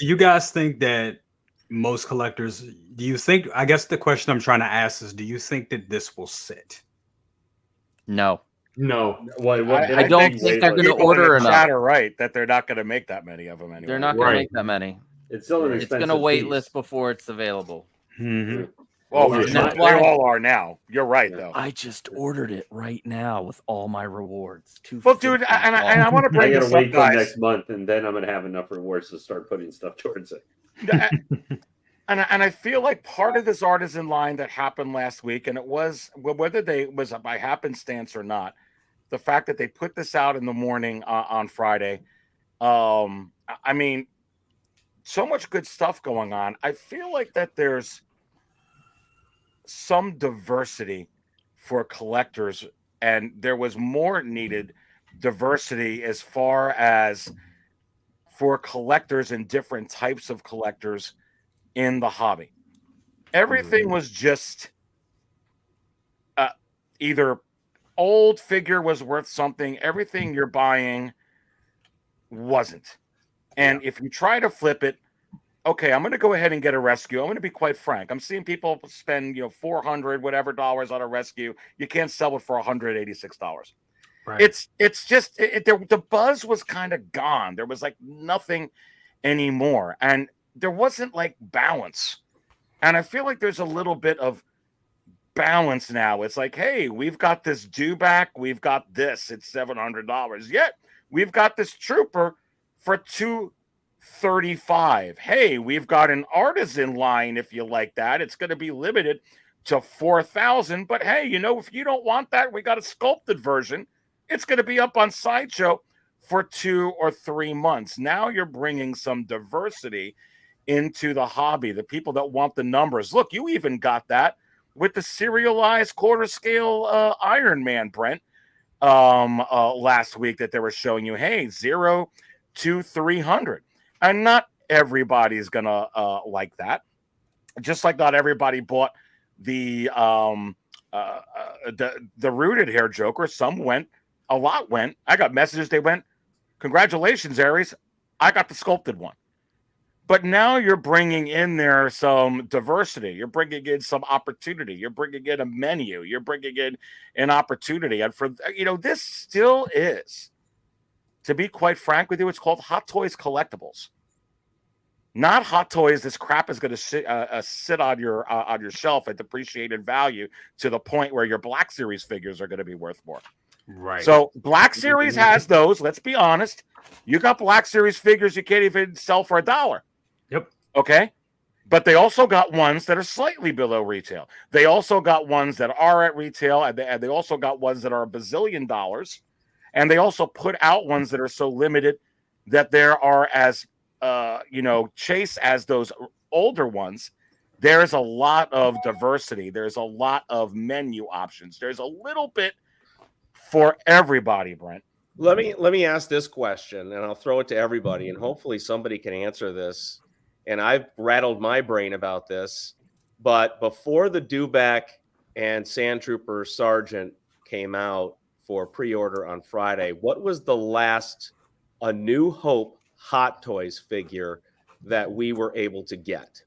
you guys think that most collectors? Do you think? I guess the question I'm trying to ask is: do you think that this will sit? No. No. I don't think they're going to order enough. Chat are right that they're not going to make that many of them anyway. They're not going to make that many. It's still an It's expensive going to wait piece. list before it's available. Well, that's they why all are now. You're right, though. I just ordered it right now with all my rewards. Well, dude, and I want to I bring gotta this wait up, till guys. next month, and then I'm gonna have enough rewards to start putting stuff towards it. And I feel like part of this artisan line that happened last week, and it was whether it was by happenstance or not, the fact that they put this out in the morning on Friday. I mean, so much good stuff going on. I feel like that there's some diversity for collectors, and there was more needed diversity as far as for collectors and different types of collectors in the hobby. Everything was just either old figure was worth something, everything you're buying wasn't. And if you try to flip it, okay, I'm going to go ahead and get a rescue. I'm going to be quite frank. I'm seeing people spend, $400 whatever dollars on a rescue. You can't sell it for $186. Right. It's just the buzz was kind of gone. There was like nothing anymore, and there wasn't like balance. And I feel like there's a little bit of balance now. It's like, hey, we've got this Dewback, we've got this. It's $700. Yet we've got this trooper for $235. Hey, we've got an artisan line. If you like that, it's going to be limited to 4,000. But hey, if you don't want that, we got a sculpted version. It's going to be up on Sideshow for 2 or 3 months. Now you're bringing some diversity into the hobby. The people that want the numbers. Look, you even got that with the serialized quarter scale Iron Man, Brent, last week that they were showing you. Hey, 0 to 300. And not everybody's gonna like that. Just like not everybody bought the rooted hair Joker. Some went, a lot went. I got messages. They went, congratulations, Aries. I got the sculpted one. But now you're bringing in there some diversity. You're bringing in some opportunity. You're bringing in a menu. You're bringing in an opportunity. And for this still is, to be quite frank with you, it's called Hot Toys Collectibles. Not Hot Toys. This crap is going to sit on your shelf at depreciated value to the point where your Black Series figures are going to be worth more. Right. So Black Series has those. Let's be honest. You got Black Series figures you can't even sell for $1. Yep. Okay. But they also got ones that are slightly below retail. They also got ones that are at retail, and they also got ones that are $1 bazillion. And they also put out ones that are so limited that there are as chase as those older ones. There's a lot of diversity. There's a lot of menu options. There's a little bit for everybody, Brent. Let me ask this question, and I'll throw it to everybody, and hopefully somebody can answer this. And I've rattled my brain about this, but before the Dewback and Sandtrooper Sergeant came out for pre-order on Friday, what was the last A New Hope Hot Toys figure that we were able to get?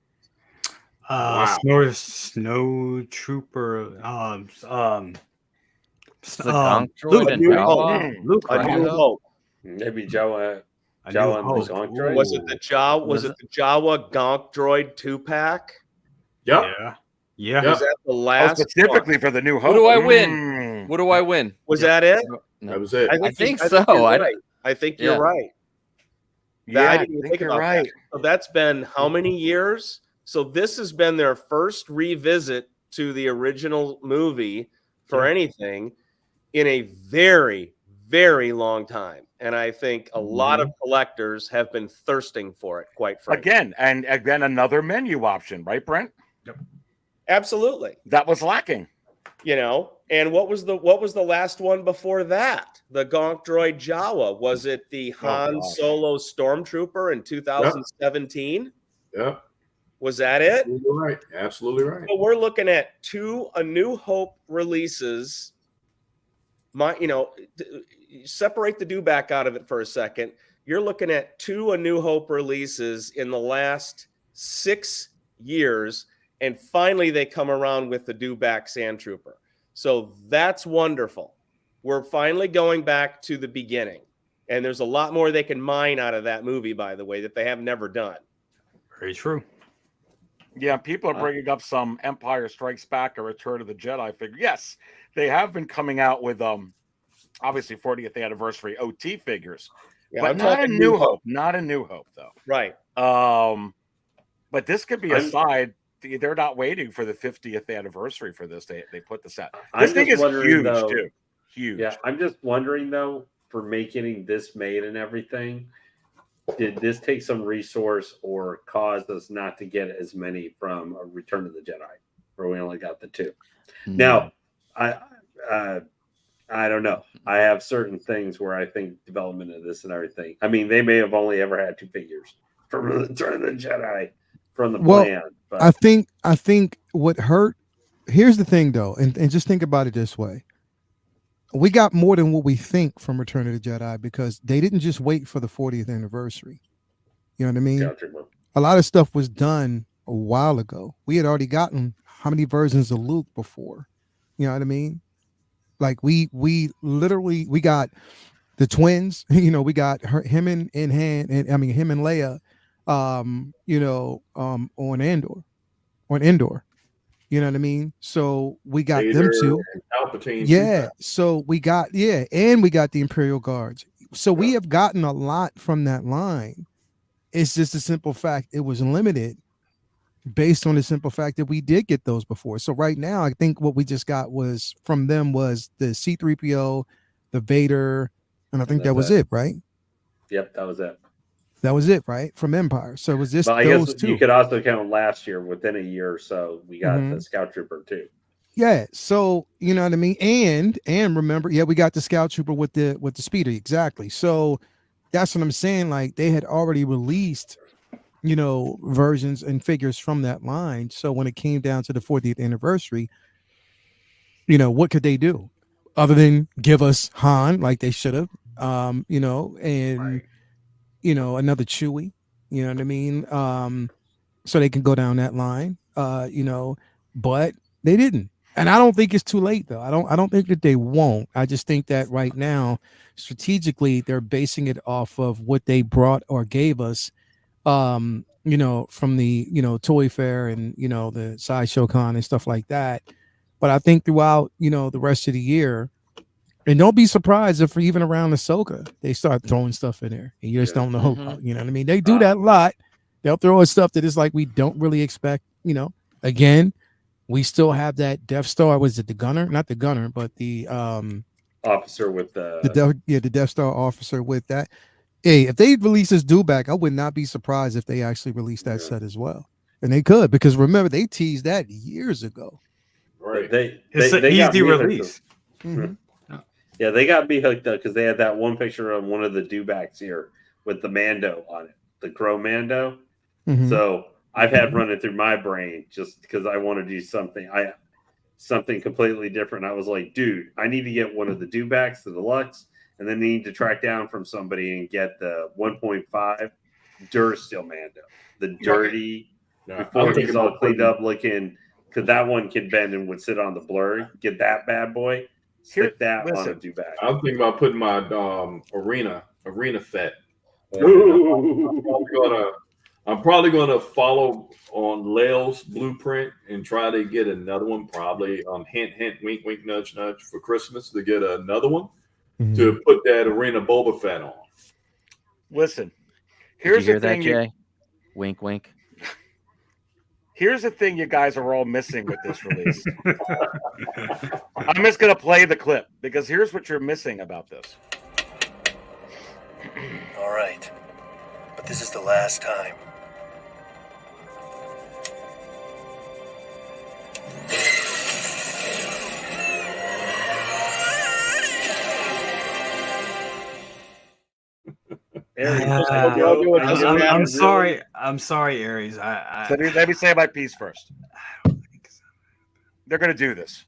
Snow Trooper. Droid and Jawa. Luke, A New Hope. Maybe Jawa and the Gonk Droid. Was it the Jawa Gonk Droid 2-pack? Yep. Yeah. Was that the last specifically one? For the New Hope? What do I win? What do I win? Was that it? No. That was it. I think so. I think you're right. Yeah, I didn't think about that. So that's been how many years? So this has been their first revisit to the original movie for anything in a very, very long time. And I think a lot of collectors have been thirsting for it, quite frankly. Again, another menu option, right, Brent? Yep. Absolutely. That was lacking. And what was the last one before that? The Gonk Droid Jawa. Was it the Han Solo Stormtrooper in 2017? Yep. Was that it? You're right. Absolutely right. So we're looking at 2 A New Hope releases. Separate the Dewback out of it for a second. You're looking at 2 A New Hope releases in the last 6 years, and finally they come around with the Dewback Sandtrooper. So that's wonderful. We're finally going back to the beginning, and there's a lot more they can mine out of that movie, by the way, that they have never done. Very true. Yeah, people are bringing up some Empire Strikes Back or Return of the Jedi figure. Yes, they have been coming out with obviously 40th anniversary OT figures, but not a New Hope. Not a New Hope, though. Right. But this could be a side. They're not waiting for the 50th anniversary for this. They put this out. This thing is huge, too. Huge. Yeah, I'm just wondering, though, for making this made and everything, did this take some resource or cause us not to get as many from a Return of the Jedi, where we only got the 2? Now, I don't know. I have certain things where I think development of this and everything. I mean, they may have only ever had 2 figures from Return of the Jedi from the plan. But I think what hurt. Here's the thing, though, and just think about it this way. We got more than what we think from Return of the Jedi because they didn't just wait for the 40th anniversary. You know what I mean? A lot of stuff was done a while ago. We had already gotten how many versions of Luke before? You know what I mean? Like we literally got the twins. We got him and Leia. On Endor. You know what I mean? So we got them too. Yeah. So we got and we got the Imperial Guards. So we have gotten a lot from that line. It's just a simple fact it was limited based on the simple fact that we did get those before. So right now, I think what we just got was from them was the C-3PO, the Vader, and I think that was it, right? Yep, that was it. That was it, right? From Empire. So it was just I those guess two. You could also count last year within a year or so. We got the Scout Trooper too. Yeah. So you know what I mean? And remember, we got the Scout Trooper with the speeder. Exactly. So that's what I'm saying. Like they had already released, versions and figures from that line. So when it came down to the 40th anniversary, what could they do other than give us Han like they should have? Another Chewie, you know what I mean? So they can go down that line, but they didn't. And I don't think it's too late though. I don't think that they won't. I just think that right now, strategically, they're basing it off of what they brought or gave us, from the, Toy Fair and, the Sideshow Con and stuff like that. But I think throughout, the rest of the year, and don't be surprised if even around Ahsoka, they start throwing stuff in there and you just don't know about, you know what I mean? They do that a lot. They'll throw us stuff that is like we don't really expect, Again, we still have that Death Star. Was it the gunner? Not the gunner, but the officer with the the Death Star officer with that. Hey, if they release this Dewback, I would not be surprised if they actually release that set as well. And they could, because remember, they teased that years ago. Right. It's an easy release. Yeah, they got me hooked up because they had that one picture of one of the Dewbacks here with the Mando on it, the Crow Mando. So I've had running through my brain just because I want to do something completely different. I was like, dude, I need to get one of the Dewbacks, the deluxe, and then need to track down from somebody and get the 1.5 Durasteel Mando, the dirty, before he's all cleaned up looking, because that one can bend and would sit on the blur. Get that bad boy, stick that on a Dewback. I'm thinking about putting my arena Fett. I'm probably gonna follow on Leo's blueprint and try to get another one. Probably hint, wink, wink, nudge, nudge for Christmas to get another one to put that arena Boba Fett on. Listen, here's the thing. Jay? Wink, wink. Here's the thing you guys are all missing with this release. I'm just gonna play the clip because here's what you're missing about this. All right, but this is the last time. I'm sorry, Aries. Let me say my piece first. They're going to do this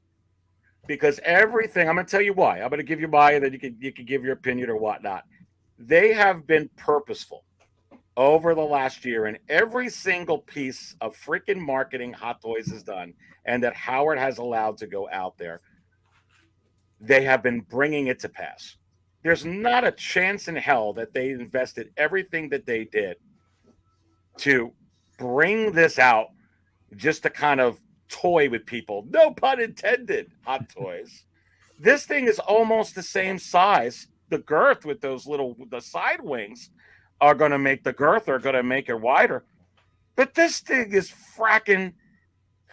because everything. I'm going to tell you why. I'm going to give you my, and then you can give your opinion or whatnot. They have been purposeful over the last year, and every single piece of freaking marketing Hot Toys has done, and that Howard has allowed to go out there. They have been bringing it to pass. There's not a chance in hell that they invested everything that they did to bring this out just to kind of toy with people. No pun intended, Hot Toys. This thing is almost the same size. The girth with those the side wings are going to make the girth, are going to make it wider. But this thing is fracking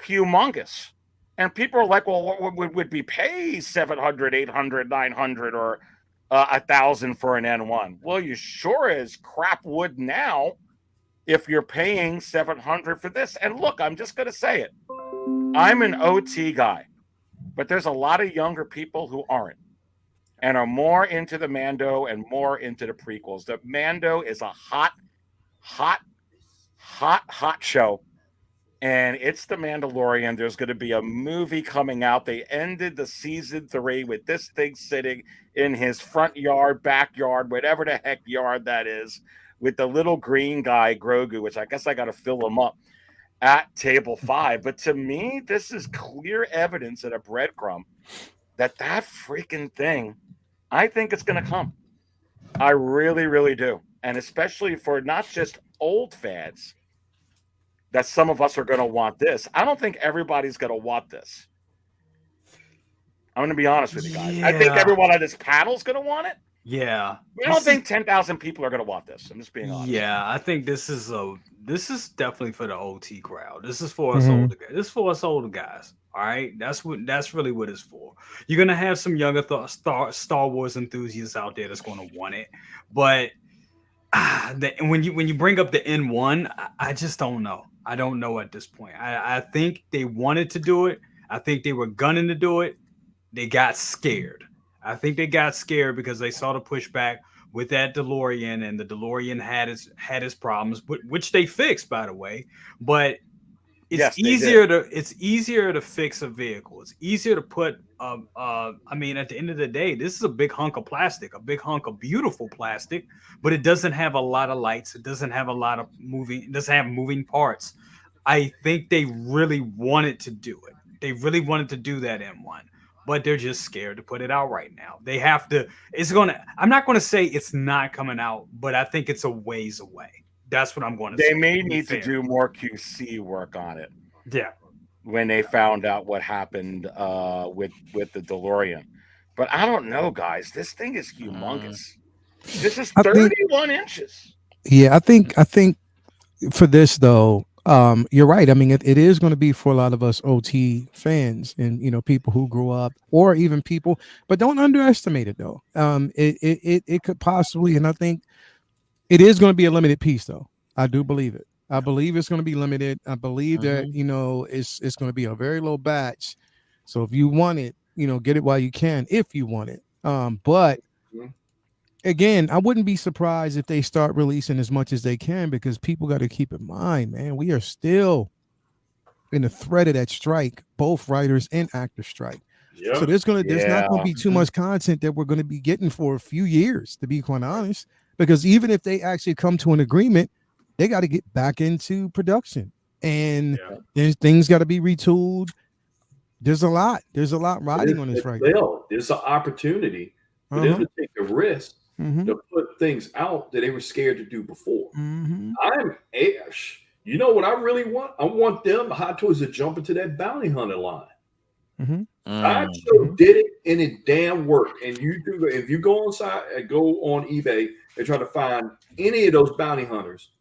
humongous. And people are like, well, would we pay 700, 800, 900, or 1,000 for an N1? Well, you sure as crap would now if you're paying 700 for this. And look, I'm just going to say it. I'm an OT guy, but there's a lot of younger people who aren't and are more into the Mando and more into the prequels. The Mando is a hot show. And it's The Mandalorian. There's going to be a movie coming out. They ended the season 3 with this thing sitting in his front yard, backyard, whatever the heck yard that is, with the little green guy, Grogu, which I guess I got to fill him up at table 5. But to me, this is clear evidence and a breadcrumb that freaking thing, I think it's going to come. I really, really do. And especially for not just old fans, that some of us are going to want this. I don't think everybody's going to want this. I'm going to be honest with you guys. Yeah. I think everyone on this panel is going to want it. Yeah. I don't think 10,000 people are going to want this. I'm just being honest. Yeah, I think this is definitely for the OT crowd. This is for us older guys. This is for us older guys. All right, that's really what it's for. You're going to have some younger Star Wars enthusiasts out there that's going to want it, but when you bring up the N1, I just don't know. I don't know at this point. I think they wanted to do it. I think they were gunning to do it. They got scared. I think they got scared because they saw the pushback with that DeLorean, and the DeLorean had its problems, which they fixed, by the way. But it's easier to fix a vehicle. It's easier to put. I mean, at the end of the day, this is a big hunk of plastic, a big hunk of beautiful plastic, but it doesn't have a lot of lights. It doesn't have a lot of it doesn't have moving parts. I think they really wanted to do it. They really wanted to do that M1, but they're just scared to put it out right now. They have to. I'm not going to say it's not coming out, but I think it's a ways away. That's what I'm going to They say. may to be need to fair. do more QC work on it. Yeah. When they found out what happened with the DeLorean. But I don't know, guys. This thing is humongous. This is I think- 31 inches. Yeah, I think for this though, you're right. I mean, it is going to be for a lot of us OT fans and people who grew up, or even people, but don't underestimate it though. It could possibly, and I think it is going to be a limited piece though. I do believe it. I believe it's going to be limited. I believe that it's going to be a very low batch. So if you want it, get it while you can, if you want it. But again, I wouldn't be surprised if they start releasing as much as they can, because people got to keep in mind, man, we are still in the threat of that strike, both writers and actors strike. Yep. So there's not going to be too much content that we're going to be getting for a few years, to be quite honest, because even if they actually come to an agreement, they got to get back into production, and there's things got to be retooled. There's a lot riding on this right now. There's an opportunity for them to take a risk to put things out that they were scared to do before. You know what I really want? I want them, Hot Toys, to jump into that bounty hunter line. I did it, and it damn worked. And you do, if you go on eBay and try to find any of those bounty hunters,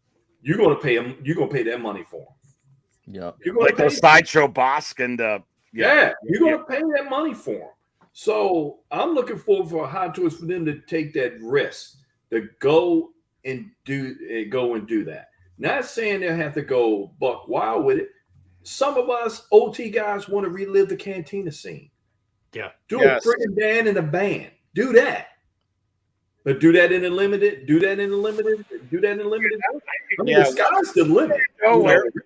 you're gonna pay them. You're gonna pay that money for them. Yeah, you're gonna like the Sideshow Bosk and you're gonna pay that money for them. So I'm looking forward for Hot Toys for them to take that risk to go and do that. Not saying they'll have to go buck wild with it. Some of us OT guys want to relive the Cantina scene. Yeah. Do a friggin' band in a band. Do that. But do that in the limited. Do that in the limited. I mean, the sky's the limit.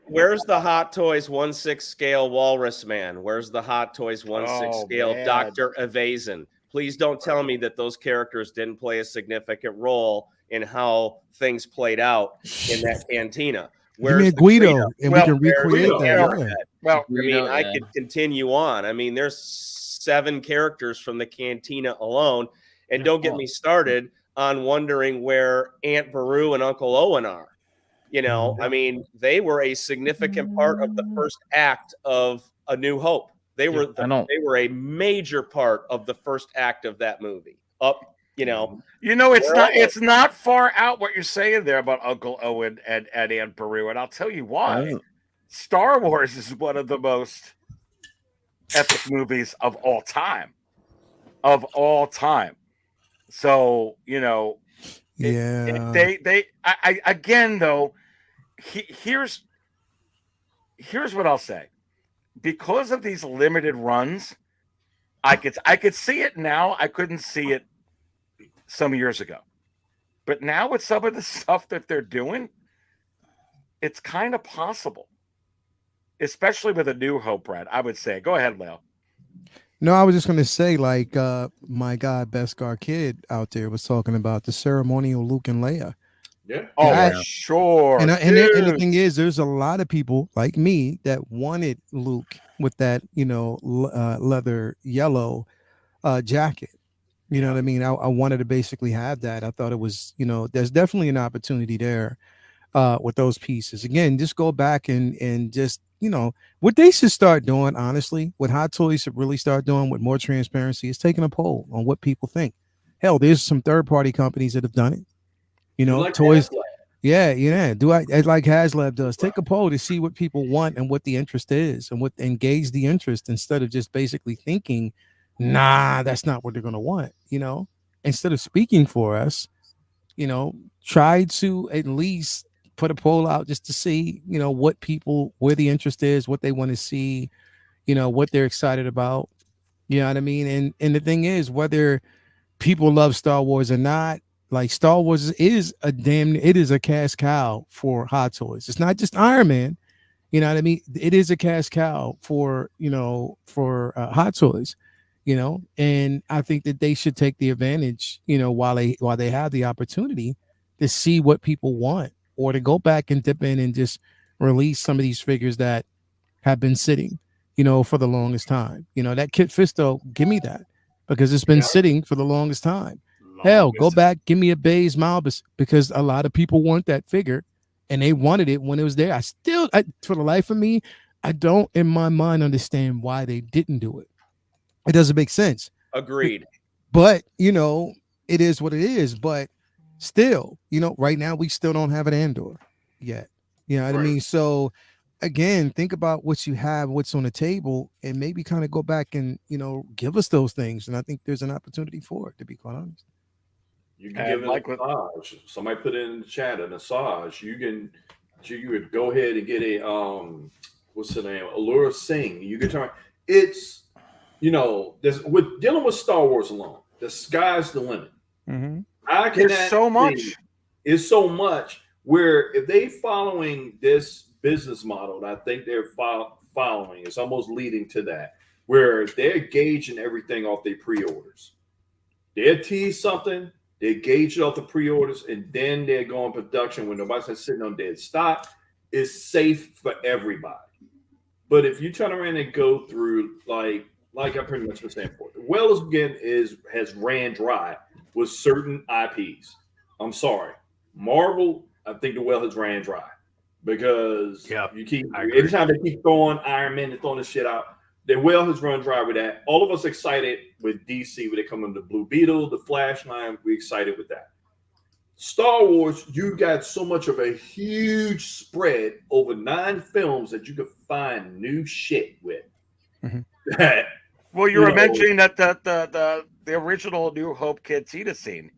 Where's the Hot Toys 1/6 scale Walrus Man? Where's the Hot Toys 1/6 scale Dr. Evasion? Please don't tell me that those characters didn't play a significant role in how things played out in that cantina. Where's Guido? And we can recreate that. Well, I mean, I could continue on. I mean, there's 7 characters from the cantina alone. And don't get me started on wondering where Aunt Beru and Uncle Owen are. I mean, they were a significant part of the first act of A New Hope. They were a major part of the first act of that movie. It's not far out what you're saying there about Uncle Owen and Aunt Beru, and I'll tell you why. Star Wars is one of the most epic movies of all time. So, again though, here's what I'll say. Because of these limited runs, I could see it now. I couldn't see it some years ago. But now with some of the stuff that they're doing, it's kind of possible. Especially with A New Hope, Brad, I would say. Go ahead, Leo. No, I was just going to say, like, my guy, Beskar Kid out there was talking about the ceremonial Luke and Leia. Yeah. Sure. And the thing is, there's a lot of people like me that wanted Luke with that, leather yellow jacket. You know what I mean? I wanted to basically have that. I thought it was, there's definitely an opportunity there with those pieces. Again, just go back and just, what they should start doing, honestly, what Hot Toys should really start doing with more transparency is taking a poll on what people think. Hell, there's some third-party companies that have done it. Like toys. HasLab. Yeah. Do I like HasLab does? Take a poll to see what people want and what the interest is, and what engage the interest, instead of just basically thinking, nah, that's not what they're gonna want. Instead of speaking for us, try to at least put a poll out just to see, what people, where the interest is, what they want to see, what they're excited about. You know what I mean? And the thing is, whether people love Star Wars or not, like, Star Wars is a cash cow for Hot Toys. It's not just Iron Man. You know what I mean? It is a cash cow for Hot Toys. And I think that they should take the advantage, while they have the opportunity to see what people want, or to go back and dip in and just release some of these figures that have been sitting, for the longest time. That Kit Fisto, give me that, because it's been sitting for the longest time. Hell, go back, give me a Baze Malbus, because a lot of people want that figure, and they wanted it when it was there. For the life of me, I don't in my mind understand why they didn't do it. It doesn't make sense. Agreed. But it is what it is. But still, right now we still don't have an Andor yet. You know what I mean? So again, think about what you have, what's on the table, and maybe kind of go back and give us those things. And I think there's an opportunity for it, to be quite honest. You can give it a massage. Somebody put it in the chat, a massage. You would go ahead and get a what's the name? Allura Singh. You can turn it's with dealing with Star Wars alone, the sky's the limit. Mm-hmm. There's so much. It's so much where if they following this business model that I think they're following, it's almost leading to that, where they're gauging everything off their pre-orders. They'll tease something, they gauge it off the pre-orders, and then they're going production when nobody's sitting on dead stock. It's safe for everybody. But if you turn around and go through like I pretty much was saying before, the well again has ran dry with certain IPs. I'm sorry, Marvel. I think the well has ran dry because you keep every time they keep throwing Iron Man and throwing this shit out, the well has run dry with that. All of us excited with DC when they come in the Blue Beetle, the Flash line. We excited with that. Star Wars, you got so much of a huge spread over 9 films that you could find new shit with. Mm-hmm. Well, you were mentioning that the original New Hope Cantina scene.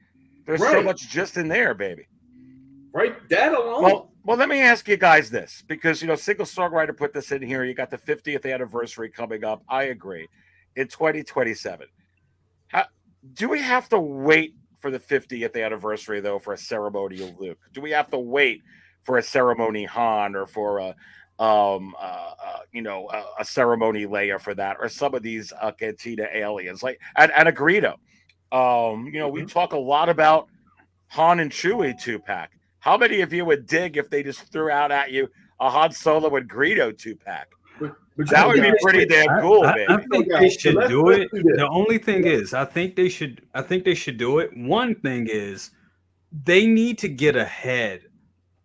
There's so much just in there, baby. Right, that alone. Well, let me ask you guys this, because Single Songwriter put this in here. You got the 50th anniversary coming up. I agree. In 2027, do we have to wait for the 50th anniversary though for a ceremonial Luke? Do we have to wait for a ceremony Han or for a ceremony Leia for that, or some of these Cantina aliens like and a Greedo? We talk a lot about Han and Chewie 2-pack. How many of you would dig if they just threw out at you a Han Solo and Greedo 2-pack? That would be pretty damn cool, baby. I think they should do it. The only thing is, I think they should do it. One thing is, they need to get ahead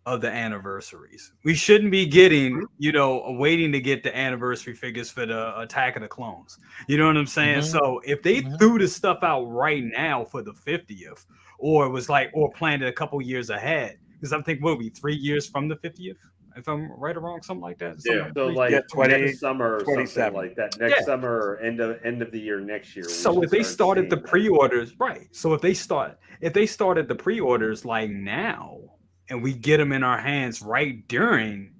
of the anniversaries. We shouldn't be getting, waiting to get the anniversary figures for the Attack of the Clones. You know what I'm saying? Mm-hmm. So if they threw the stuff out right now for the 50th, or planned it a couple years ahead, because I'm thinking we'll be 3 years from the 50th, if I'm right or wrong, something like that. Yeah, so next summer or something like that. Next summer or end of the year next year. So if they started the pre-orders, right? So if they started the pre-orders like now, and we get them in our hands right during,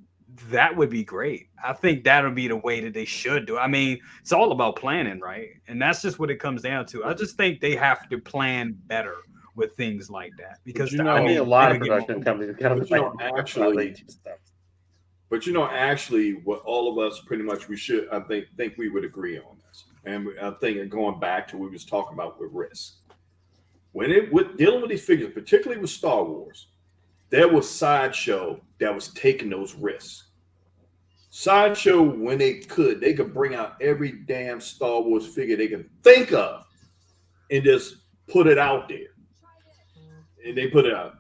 that would be great. I think that would be the way that they should do. I mean, it's all about planning, right? And that's just what it comes down to. I just think they have to plan better with things like that, because a lot of production companies kind of actually, what all of us pretty much I think we would agree on this, and I think going back to what we was talking about with risk, with dealing with these figures, particularly with Star Wars, there was Sideshow that was taking those risks. Sideshow, when they could bring out every damn Star Wars figure they could think of and just put it out there. And they put it out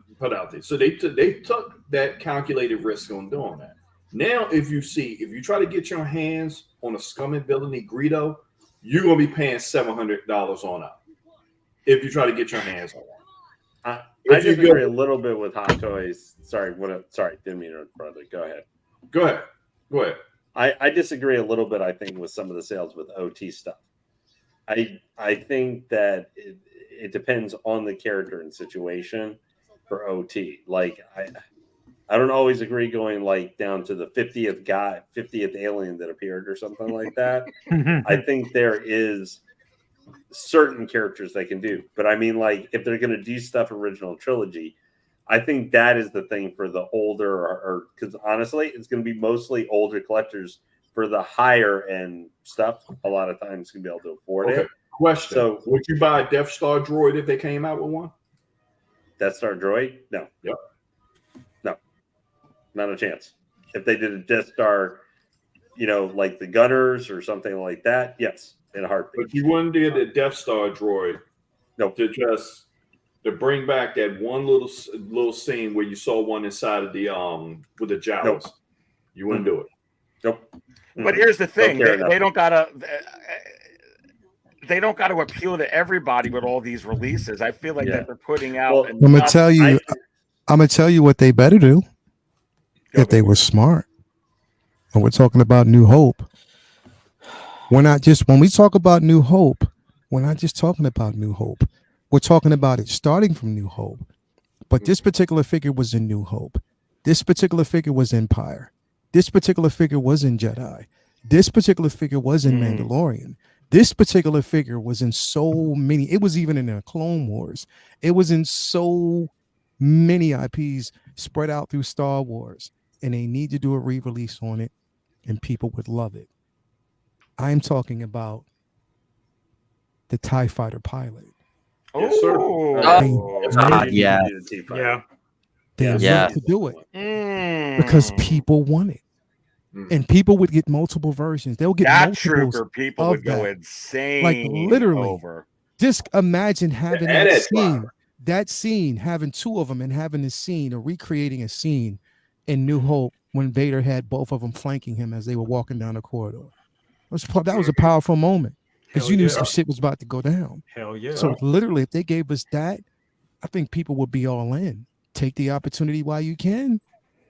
there. So they took that calculated risk on doing that. Now, if you try to get your hands on a scum and villainy Greedo, you're gonna be paying $700 on out. If you try to get your hands on one. I disagree a little bit with Hot Toys. Sorry, didn't mean to interrupt, brother. Go ahead. I disagree a little bit, I think, with some of the sales with OT stuff. I think that it depends on the character and situation for OT. Like I don't always agree going like down to the 50th alien that appeared or something like that. I think there is certain characters they can do, but I mean, like if they're going to do stuff original trilogy, I think that is the thing for the older, or because honestly, it's going to be mostly older collectors for the higher end stuff. A lot of times, can be able to afford it. Question: so, would you buy a Death Star droid if they came out with one? Death Star droid? No. Yep. No, not a chance. If they did a Death Star, like the Gunners or something like that, yes, in a heartbeat. But you wouldn't do the Death Star droid. No, to just to bring back that one little scene where you saw one inside of the with the jowls. Nope. You wouldn't do it. Nope. But here's the thing: care they don't gotta appeal to everybody with all these releases. I feel like Yeah. that they're putting out. Well, I'm gonna tell you. I'm gonna tell you what they better do if they were smart. And we're talking about New Hope. We're not just when we talk about New Hope. We're not just talking about New Hope. We're talking about it starting from New Hope. But this particular figure was in New Hope. This particular figure was Empire. This particular figure was in Jedi. This particular figure was in Mandalorian. This particular figure was in so many. It was even in the Clone Wars. It was in so many IPs spread out through Star Wars. And they need to do a re-release on it, and people would love it. I'm talking about the TIE Fighter pilot. Yes, sir. Yeah. They Yeah. love to do it because people want it. And people would get multiple versions. They'll get that multiples trooper people of would go that. insane. Like literally. over. Just imagine having And that it's scene. That scene, having two of them and having this scene or recreating a scene in New Hope when Vader had both of them flanking him as they were walking down the corridor. That was a powerful moment because Hell you knew yeah. some shit was about to go down. Hell yeah. So literally, if they gave us that, I think people would be all in. Take the opportunity while you can.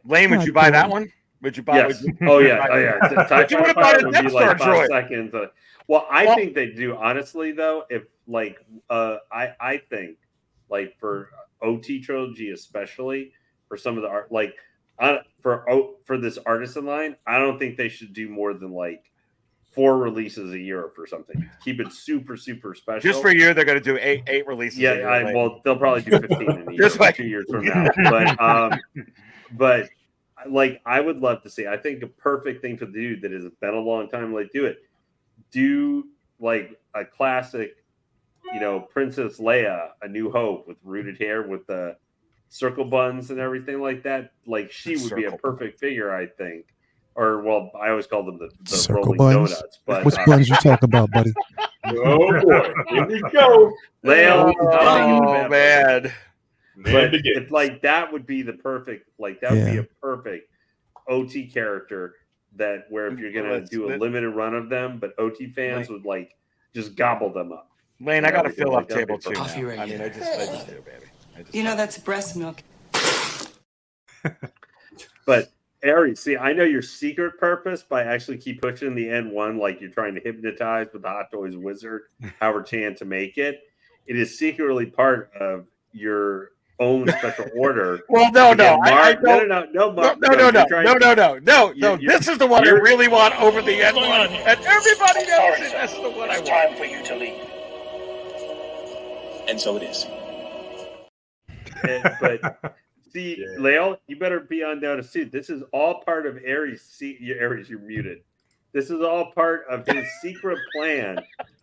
Lane, would God, you buy that boy. one? Would you buy? Yes. Would you, Oh yeah. Oh yeah. The TIE But you would've Fighter bought a would be Death like Star 5 droid. seconds. I think they do honestly though. If like I think like for OT trilogy especially for some of the art like for this Artisan line, I don't think they should do more than like 4 releases a year for something. Keep it super special. just for a year, they're going to do eight releases. Yeah, a year, Lane. well, they'll probably do 15 in a year, Just like- 2 years from now. But like, I would love to see. I think a perfect thing for the dude that has been a long time. Like, do like a classic, Princess Leia, A New Hope with rooted hair with the circle buns and everything like that. Like, she would be a perfect figure, I think. Or well, I always call them the Circle rolling buns. donuts. But Which buns you talk about, buddy? Oh boy, here we go. Leia, Oh man. but if like that would be the perfect, like that would be Yeah. a perfect OT character that where if you're gonna do a limited run of them, but OT fans would like just gobble them up. Lane, I got to fill up That'd be table 2 perfect. now. I mean, I just do, baby. You know that's breast milk. But Aries, see, I know your secret purpose by actually keep pushing the N1 like you're trying to hypnotize with the Hot Toys Wizard, Howard Chan to make it. It is secretly part of your own special order. Well, no. No. This is the one I really want over the N1, and everybody knows it. That's the one I It's want. time for you to leave. And so it is. But see, Lale, you better be on notice too. This is all part of Aries. Aries, you're muted. This is all part of his secret plan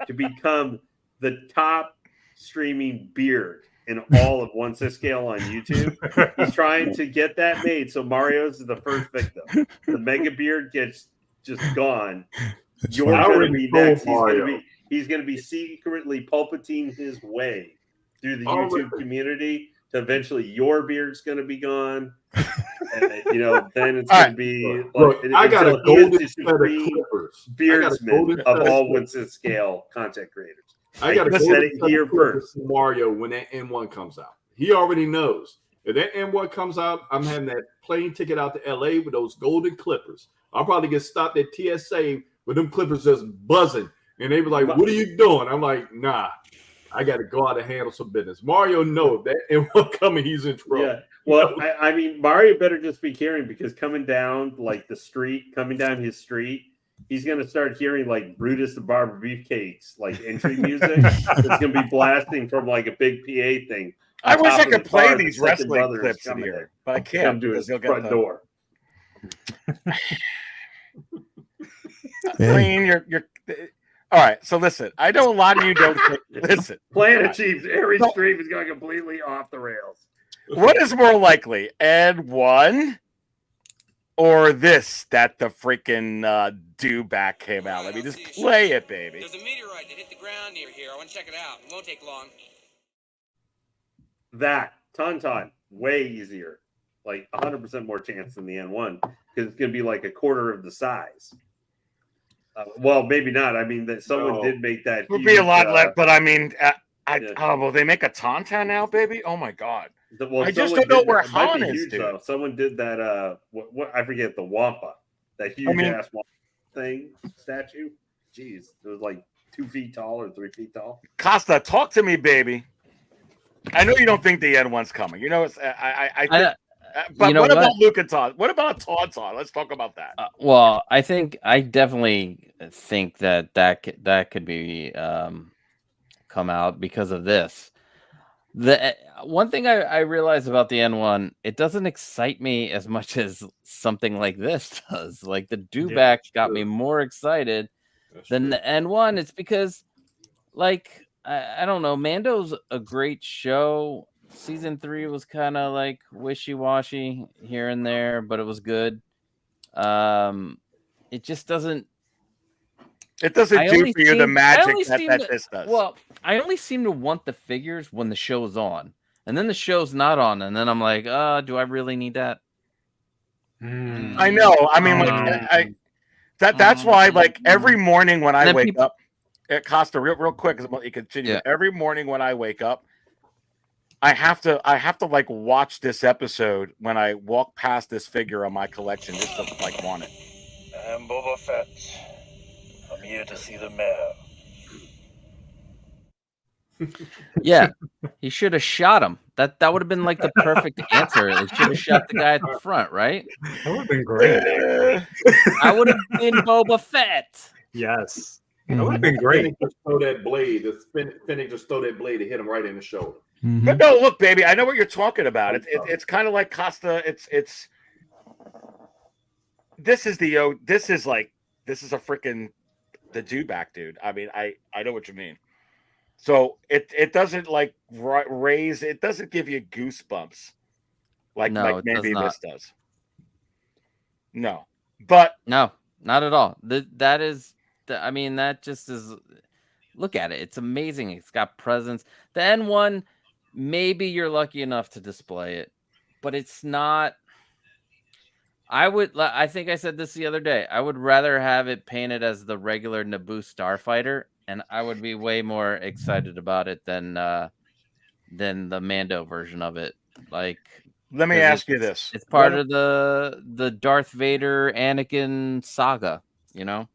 to become the top streaming beard in all of 1/6 scale on YouTube. He's trying to get that made, so Mario's is the first victim. The mega beard gets just gone. You're going to be next. He's going to be secretly Palpatine his way through the YouTube community. To eventually, your beard's going to be gone. And, then it's going to be. Look, I got a golden set of supreme clippers. beardsman of all 1/6 scale content creators. I got to set it here first. Mario, when that N1 comes out, he already knows. If that N1 comes out, I'm having that plane ticket out to LA with those golden clippers. I'll probably get stopped at TSA with them clippers just buzzing, and they be like, "What are you doing?" I'm like, "Nah, I got to go out and handle some business." Mario knows if that N1 coming, he's in trouble. Yeah. Well, I mean, Mario better just be carrying because coming down his street. He's going to start hearing like Brutus the Barber Beefcake's like entry music. It's going to be blasting from like a big PA thing. I wish I could play these wrestling clips in here, but I can't. Do his You'll get front the door. Lane, you're. All right, so listen. I know a lot of you don't listen. Plan achieved. Aries stream is going completely off the rails. What is more likely, N1 or this that the freaking Dewback came out? Let me just play it, baby. There's a meteorite that hit the ground near here. I want to check it out. It won't take long. that Tauntaun way easier, like 100% more chance than the N1 because it's going to be like a quarter of the size. Well, maybe not. I mean, that someone did make that. It would be a lot less, but I mean, will they make a Tauntaun now, baby? Oh my god! I just don't know where Han is, dude. Though. Someone did that. What I forget, the Wampa, that huge ass Wampa thing statue. Jeez, it was like 2 feet tall or 3 feet tall. Costa, talk to me, baby. I know you don't think the N1's coming. You know, it's I think. But you know what about Luke and Todd? What about Tauntaun? Let's talk about that. Well, I definitely think that could be come out because of this. The one thing I realize about the N1, it doesn't excite me as much as something like this does. Like the Dewback got me more excited than the N1. It's because, like, I don't know, Mando's a great show. Season 3 was kind of like wishy-washy here and there, but it was good. It just doesn't. It doesn't do for you the magic that this does. Well, I only seem to want the figures when the show's on, and then the show's not on, and then I'm like, do I really need that? I know. I mean, that's why, like, every morning when I wake up, Costa, real quick, you continue. Yeah. Every morning when I wake up, I have to like watch this episode when I walk past this figure on my collection just to like want it. I'm Boba Fett. I'm here to see the mayor. Yeah, he should have shot him. That would have been like the perfect answer. He should have shot the guy at the front, right? That would have been great. I would have been Boba Fett. Yes, that would have been great. Finnick just throw that blade. Finnick just throw that blade to hit him right in the shoulder. Mm-hmm. But no, look, baby, I know what you're talking about. It's kind of like Costa. It's this is a freaking the Dewback, dude. I mean, I know what you mean. So it doesn't like raise. It doesn't give you goosebumps like maybe this does. No, but no, not at all. That just is. Look at it. It's amazing. It's got presence. The N1. Maybe you're lucky enough to display it, but it's not. I think I said this the other day. I would rather have it painted as the regular Naboo Starfighter, and I would be way more excited about it than the Mando version of it. Like, let me ask you this: it's part of the Darth Vader Anakin saga. You know,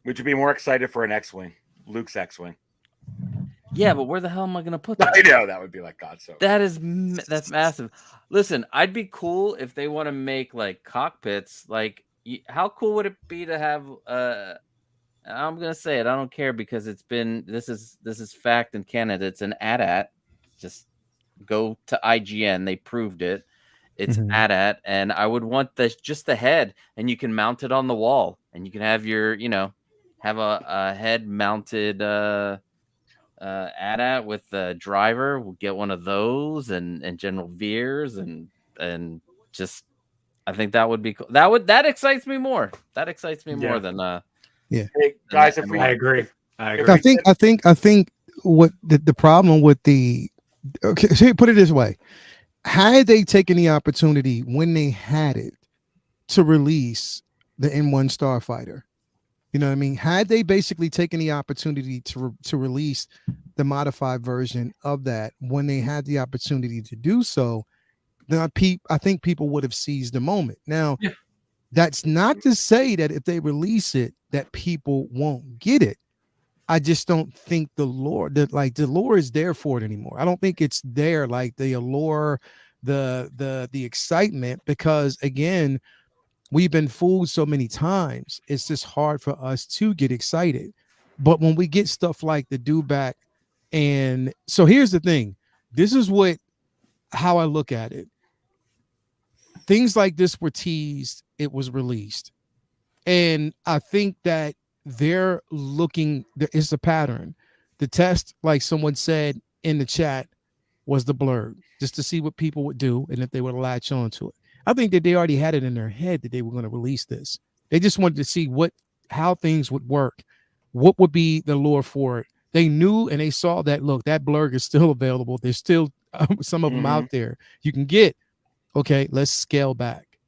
would you be more excited for an X-wing, Luke's X-wing? Yeah, but where the hell am I going to put that? I know that would be like God. So that's massive. Listen, I'd be cool if they want to make like cockpits. Like, how cool would it be to have? I'm going to say it. I don't care because this is fact and canon. It's an AT-AT. Just go to IGN. They proved it. It's AT-AT, and I would want just the head, and you can mount it on the wall, and you can have your have a head mounted. AT-AT with the driver. We'll get one of those and General Veers and just I think that would be cool. That excites me more. That excites me more than yeah. Hey, guys, I agree. I think what the problem with so put it this way. Had they taken the opportunity when they had it to release the N1 Starfighter, you know what I mean? Had they basically taken the opportunity to release the modified version of that when they had the opportunity to do so, then I think people would have seized the moment. Now, that's not to say that if they release it, that people won't get it. I just don't think the lore is there for it anymore. I don't think it's there, like the allure, the excitement, because again, we've been fooled so many times. It's just hard for us to get excited. But when we get stuff like the Dewback, and so here's the thing. This is how I look at it. Things like this were teased. It was released. And I think that there is a pattern. The test, like someone said in the chat, was the blurb, just to see what people would do and if they would latch on to it. I think that they already had it in their head that they were going to release this. They just wanted to see how things would work, what would be the lure for it, They knew and they saw that, look, that blurg is still available. There's still some of them out there you can get. Okay, let's scale back.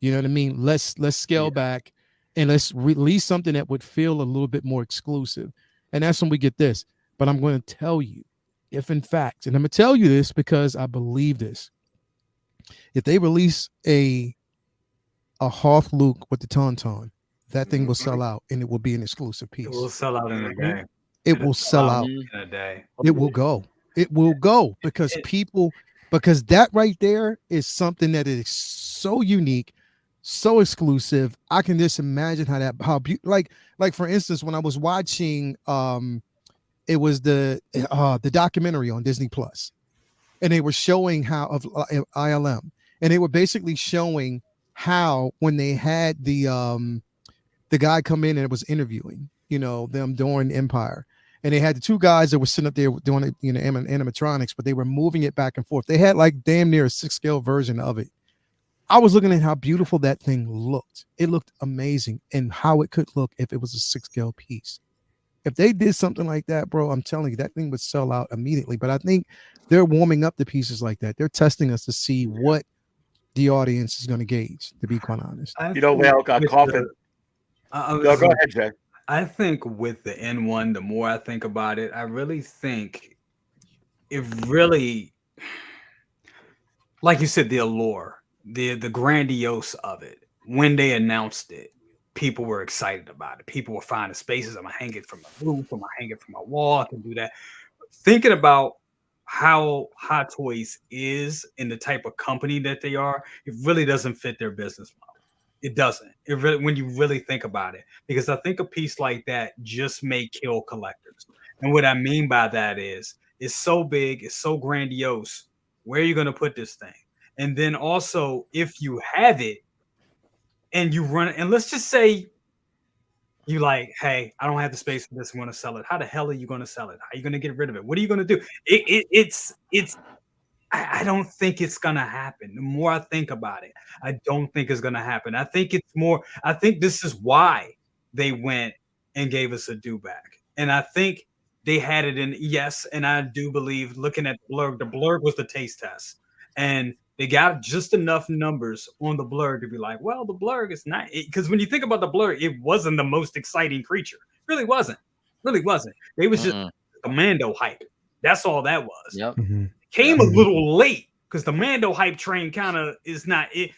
You know what I mean? Let's scale back and let's release something that would feel a little bit more exclusive. And that's when we get this. But I'm going to tell you, if in fact, and I'm going to tell you this because I believe this, if they release a Hoth Luke with the Tauntaun, that thing will sell out and it will be an exclusive piece. It will sell out in a day. It will sell out in a day. It will go. It will go because because that right there is something that is so unique, so exclusive. I can just imagine like for instance, when I was watching it was the documentary on Disney Plus, and they were showing how of ILM, and they were basically showing how when they had the guy come in and was interviewing, them during Empire, and they had the two guys that were sitting up there doing it, animatronics, but they were moving it back and forth. They had like damn near a 6-scale version of it. I was looking at how beautiful that thing looked. It looked amazing, and how it could look if it was a 6-scale piece. If they did something like that, bro, I'm telling you, that thing would sell out immediately. But I think they're warming up the pieces like that. They're testing us to see what the audience is going to gauge, to be quite honest. Leo got coughing. Go ahead, Jay. I think with the N1, the more I think about it, I really think it really, like you said, the allure, the grandiose of it. When they announced it, people were excited about it. People were finding spaces. I'm gonna hang it from my roof. I'm gonna hang it from my wall. I can do that. Thinking about how Hot Toys is and the type of company that they are, it really doesn't fit their business model. It doesn't. It really, when you really think about it, because I think a piece like that just may kill collectors. And what I mean by that is, it's so big, it's so grandiose. Where are you going to put this thing? And then also, if you have it and you run it, and let's just say you like, hey, I don't have the space for this. I want to sell it. How the hell are you going to sell it? How are you going to get rid of it? What are you going to do? I don't think it's going to happen. The more I think about it, I don't think it's going to happen. I think this is why they went and gave us a Dewback. And I think they had it in, yes, and I do believe, looking at the blurb was the taste test. And they got just enough numbers on the blurb to be like, well, the blurb is not, because when you think about the blurb, it wasn't the most exciting creature. It really wasn't. They was just a Mando hype. That's all that was. Yep. Came a little late because the Mando hype train kind of is not it.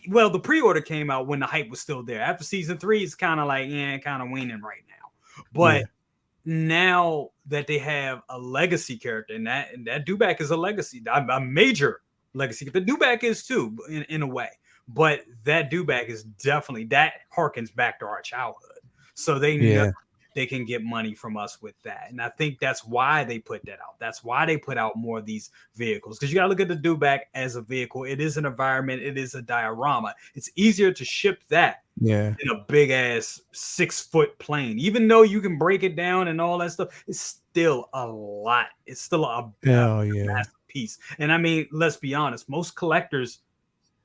Well, the pre-order came out when the hype was still there. After season 3, it's kind of like, kind of waning right now. But now that they have a legacy character, and that Dewback is a legacy, a major legacy. The Dewback is too, in a way. But that Dewback is definitely, that harkens back to our childhood. So they know they can get money from us with that. And I think that's why they put that out. That's why they put out more of these vehicles. Because you got to look at the Dewback as a vehicle. It is an environment. It is a diorama. It's easier to ship that in a big ass 6-foot plane. Even though you can break it down and all that stuff, it's still a lot. It's still a massive piece. And I mean, let's be honest, most collectors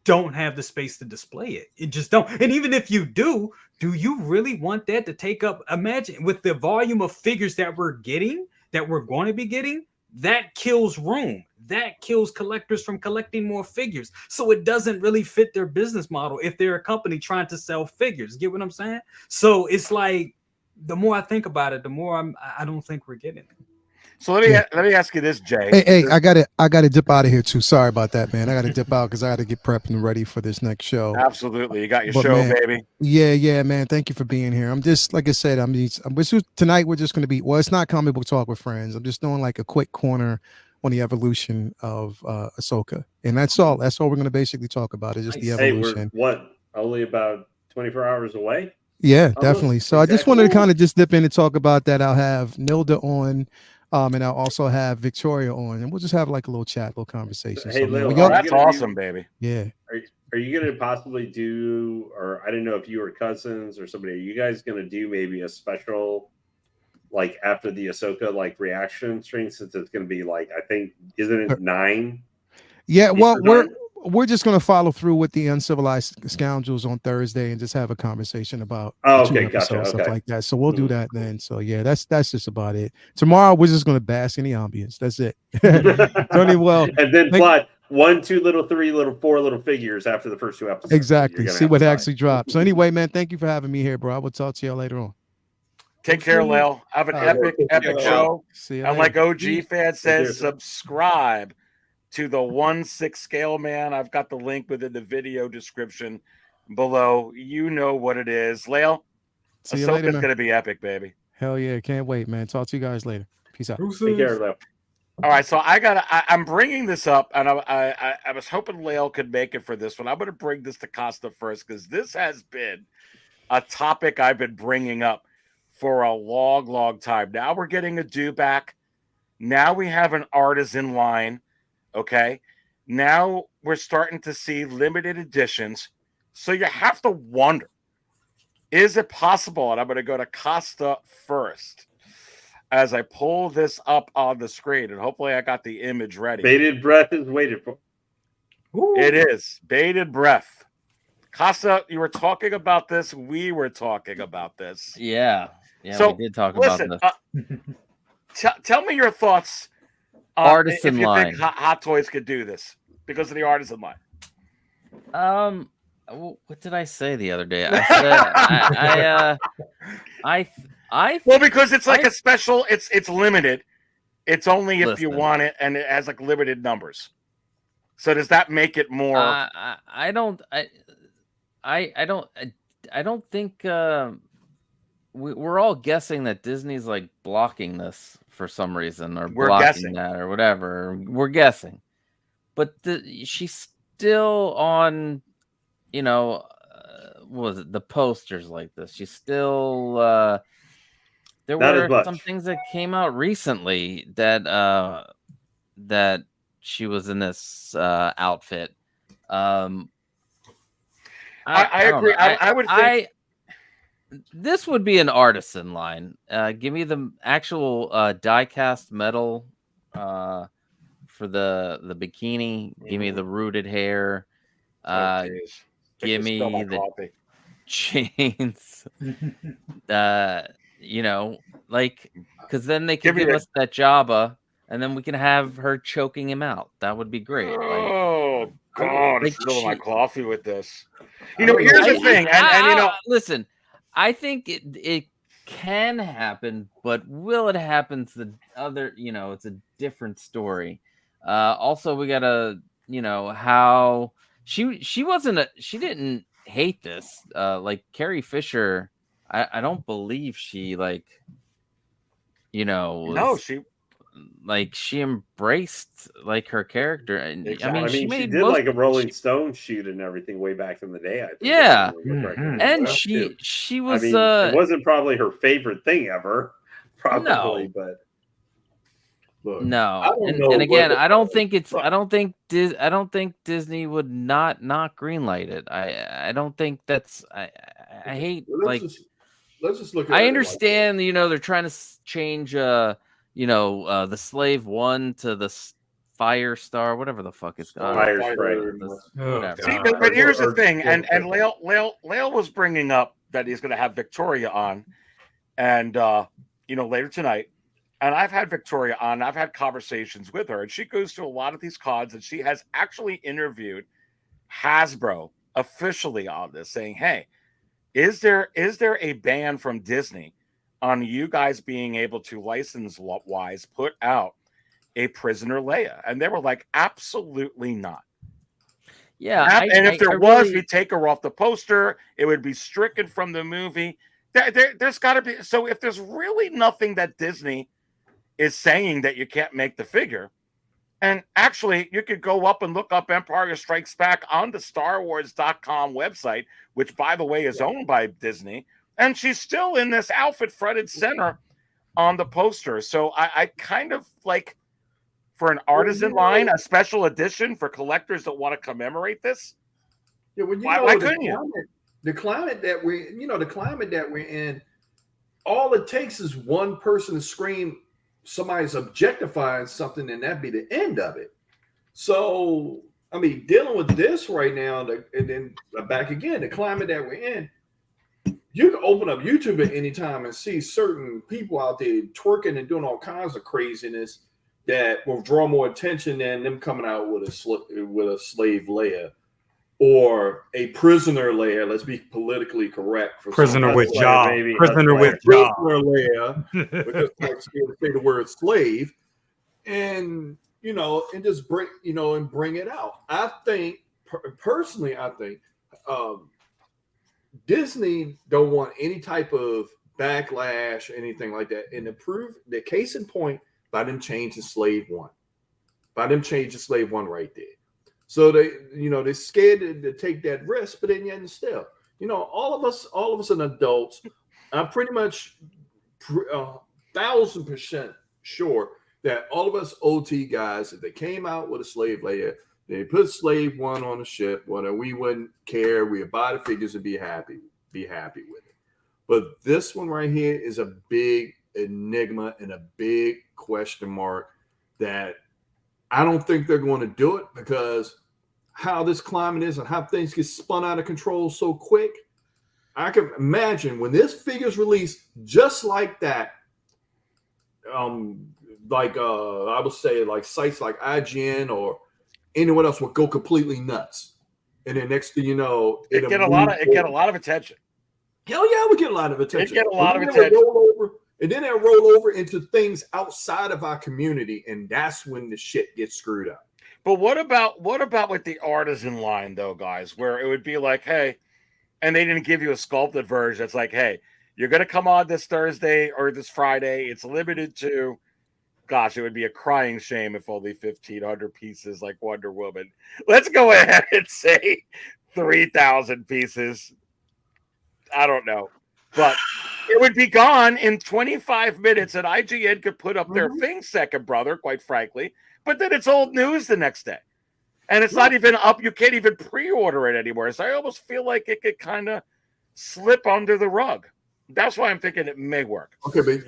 don't have the space to display it. It just don't. And even if you do you really want that to take up? Imagine with the volume of figures that we're getting, that we're going to be getting, that kills room. That kills collectors from collecting more figures. So it doesn't really fit their business model if they're a company trying to sell figures. Get what I'm saying? So it's like, the more I think about it, the more I don't think we're getting it. So let me ask you this, Jay. Hey, I gotta dip out of here too. Sorry about that, man. I gotta dip out because I gotta get prepped and ready for this next show. Absolutely, you got your show, man, baby. Yeah, man. Thank you for being here. I'm just, like I said, tonight we're just gonna be. Well, it's not comic book talk with friends. I'm just doing like a quick corner on the evolution of Ahsoka, and that's all. That's all we're gonna basically talk about. Is just the evolution. We're only about 24 hours away. Yeah, definitely. So I just wanted to kind of just dip in and talk about that. I'll have Nilda on. And I'll also have Victoria on, and we'll just have like a little chat, little conversation. Hey, Lil, that's awesome, baby. Yeah. Are you going to possibly do, or I don't know if you were cousins or somebody, are you guys going to do maybe a special, like after the Ahsoka like reaction stream, since it's going to be like, I think, isn't it 9? Yeah, well, we're just going to follow through with the Uncivilized Scoundrels on Thursday and just have a conversation about Oh, the 2 okay, episodes, gotcha. stuff Okay. like that. So we'll do that then. So yeah, that's just about it. Tomorrow we're just going to bask in the ambience. That's it. Tony, well, and then plot 1, 2, little 3, little 4 little figures after the first 2 episodes. exactly. You're gonna See have what to buy. actually drops. So anyway, man, thank you for having me here, bro. I will talk to y'all later on. Take care, Lel. Have an All right. epic show. See you And later. like OG fan says, you. subscribe to the 1/6 scale man. I've got the link within the video description below. You know what it is. Lel, See you later, Ahsoka's man. going to be epic, baby. Hell yeah, can't wait, man. Talk to you guys later. Peace out. Take care, Leo. All right, so I'm bringing this up, and I was hoping Lale could make it for this one. I'm going to bring this to Costa first because this has been a topic I've been bringing up for a long, long time. Now we're getting a Dewback. Now we have an Artisan line, okay? Now we're starting to see limited editions. So you have to wonder, is it possible? And I'm going to go to Costa first as I pull this up on the screen, and hopefully I got the image ready. Bated breath is waited for. It is bated breath. Costa, you were talking about this. We were talking about this. Yeah. Yeah, So, we did talk listen, about this. Tell me your thoughts on Artisan if you line. think Hot Toys could do this because of the Artisan line. What did I say the other day? I said well, because it's like a special. It's limited. It's only if you Listen. want it, and it has like limited numbers. So does that make it more? I don't think we're all guessing that Disney's like blocking this for some reason, or We're blocking guessing. that, or whatever. We're guessing, but she's still on. What was it, the posters like this? She's still. There Not as were much. some things that came out recently that that she was in this outfit. I agree. I would think this would be an Artisan line. Give me the actual die-cast metal for the bikini. Give me the rooted hair. Give me the chains. Because then they can give us that Jabba, and then we can have her choking him out. That would be great. Oh God, like I'm filling my she- coffee with this. Here's the thing, and listen, I think it can happen, but will it happen to the other? It's a different story. Also, we gotta, how she didn't hate this. Like Carrie Fisher, I don't believe she she embraced her character, and she made did most, like a Rolling Stone shoot and everything way back in the day. I think. Yeah. And she was. it wasn't probably her favorite thing ever, probably, No. but. Look, No, I don't and know again, what- I don't think Disney would not greenlight it. I don't think that's. I hate let's just look at I it understand, they're trying to change, the Slave 1 to the Fire Star, whatever the fuck it's called. Fire Strike. Whatever. See, but here's the thing, and Lale was bringing up that he's going to have Victoria on, and later tonight. And I've had Victoria on. I've had conversations with her, and she goes to a lot of these cons, and she has actually interviewed Hasbro officially on this, saying, "Hey, is there a ban from Disney on you guys being able to license-wise put out a Prisoner Leia?" And they were like, "Absolutely not." Yeah, and if there was, we'd take her off the poster. It would be stricken from the movie. There's got to be. So if there's really nothing that Disney is saying that you can't make the figure, and actually you could go up and look up Empire Strikes Back on the StarWars.com website, which by the way is owned by Disney, and she's still in this outfit fronted center on the poster. So I kind of like, for an Artisan line, a special edition for collectors that want to commemorate this. Yeah, well, why couldn't you? The climate that we're in, all it takes is one person to scream somebody's objectifying something, and that'd be the end of it. So I mean, dealing with this right now, and then back again, the climate that we're in, you can open up YouTube at any time and see certain people out there twerking and doing all kinds of craziness that will draw more attention than them coming out with a slave Leia or a prisoner Leia. Let's be politically correct. For Prisoner with Leia, job. baby. Prisoner That's with job. Prisoner Leia, because like say the word slave, and and just bring and bring it out. I think personally, Disney don't want any type of backlash, anything like that. And to prove the case in point, by them changing Slave One, right there. So they're scared to take that risk, but then yet still, all of us as adults, I'm pretty much 1,000% sure that all of us OT guys, if they came out with a slave Leia, they put Slave One on the ship, well, we wouldn't care. We'd buy the figures and be happy with it. But this one right here is a big enigma and a big question mark that I don't think they're going to do it, because how this climate is and how things get spun out of control so quick. I can imagine when this figure's released just like that, I would say like sites like IGN or anyone else would go completely nuts. And then next thing you know, it get a lot of attention. Hell yeah, we get a lot of attention. It get a lot of attention. And then they'll roll over into things outside of our community, and that's when the shit gets screwed up. But what about with the Artisan line though, guys, where it would be like, hey, and they didn't give you a sculpted version. It's like, hey, you're gonna come on this Thursday or this Friday. It's limited to, gosh, it would be a crying shame if only 1,500 pieces like Wonder Woman. Let's go ahead and say 3,000 pieces. I don't know. But it would be gone in 25 minutes, and IGN could put up their thing, second brother, quite frankly. But then it's old news the next day. And it's not even up. You can't even pre-order it anymore. So I almost feel like it could kind of slip under the rug. That's why I'm thinking it may work. Okay, but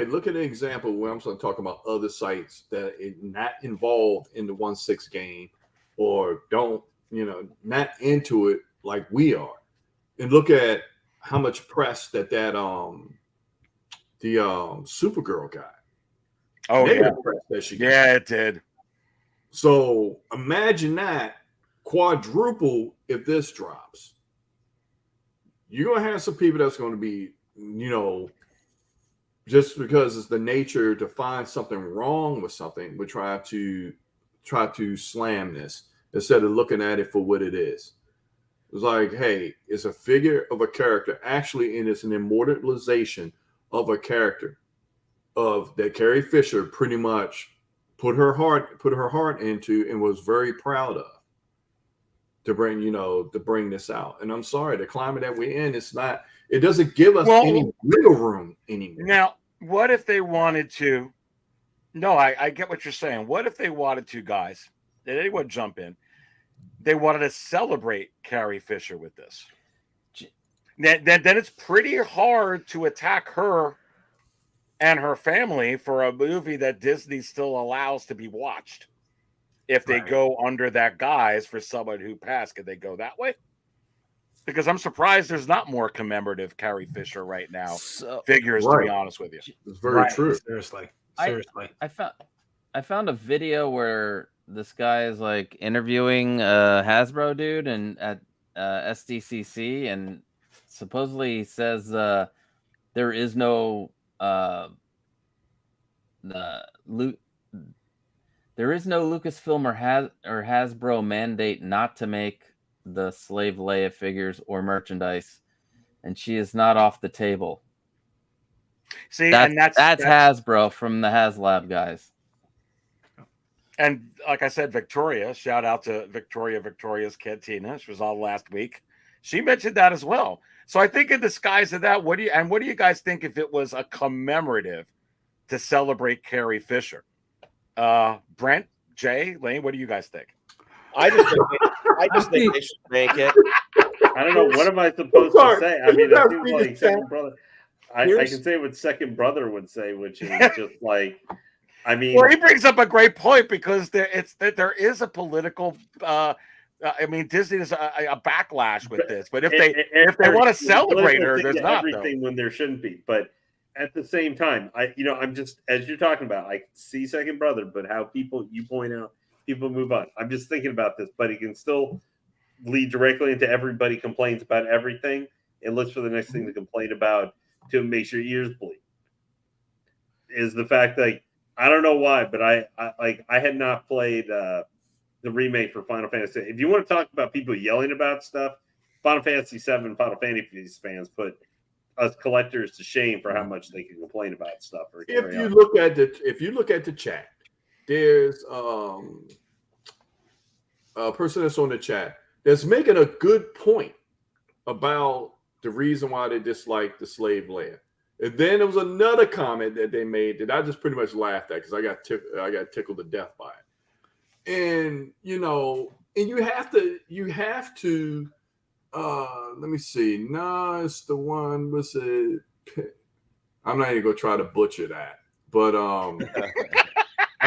look at an example where I'm talking about other sites that are not involved in the 1/6 game or don't, not into it like we are. And look at how much press that Supergirl got. Oh, yeah. Press that she got. Yeah, it did. So imagine that quadruple if this drops. You're going to have some people that's going to be, just because it's the nature to find something wrong with something, we try to slam this instead of looking at it for what it is. It's like, hey, it's a figure of a character, actually, and it's an immortalization of a character of that Carrie Fisher pretty much put her heart into and was very proud of to bring this out. And I'm sorry, the climate that we're in, it doesn't give us any wiggle room anymore. Now, what if they wanted to? No, I get what you're saying. What if they wanted to, guys? Did anyone jump in? They wanted to celebrate Carrie Fisher with this. Then it's pretty hard to attack her and her family for a movie that Disney still allows to be watched. If they go under that guise for someone who passed, could they go that way? Because I'm surprised there's not more commemorative Carrie Fisher right now figures, to be honest with you. It's very true. Seriously. I found a video where this guy is like interviewing a Hasbro dude and at SDCC, and supposedly he says there is no Lucasfilm or Hasbro mandate not to make the Slave Leia figures or merchandise, and she is not off the table. See, that's Hasbro from the HasLab guys. And like I said, Victoria, shout out to Victoria's Cantina. She was on last week. She mentioned that as well. So I think in the skies of that, what do you guys think if it was a commemorative to celebrate Carrie Fisher? Brent, Jay, Lane, what do you guys think? I just think they should make it. I don't know. What am I supposed to say? I mean, it seems like second brother. I can say what second brother would say, which is just like, I mean, well, he brings up a great point because there is a political. I mean, Disney is a backlash with this, but if they want to celebrate her, there's not everything when there shouldn't be. But at the same time, I'm just, as you're talking about, I see second brother, but how you point out people move on. I'm just thinking about this, but it can still lead directly into everybody complains about everything and looks for the next thing to complain about to make your ears bleed. Is the fact that I don't know why, but I had not played the remake for Final Fantasy. If you want to talk about people yelling about stuff, Final Fantasy VII, Final Fantasy fans put us collectors to shame for how much they can complain about stuff. If you look at the chat, there's a person that's on the chat that's making a good point about the reason why they dislike the slave Leia. And then there was another comment that they made that I just pretty much laughed at because I got tickled to death by it. And and you have to let me see. No, it's the one. What's it? I'm not even gonna try to butcher that, but I'm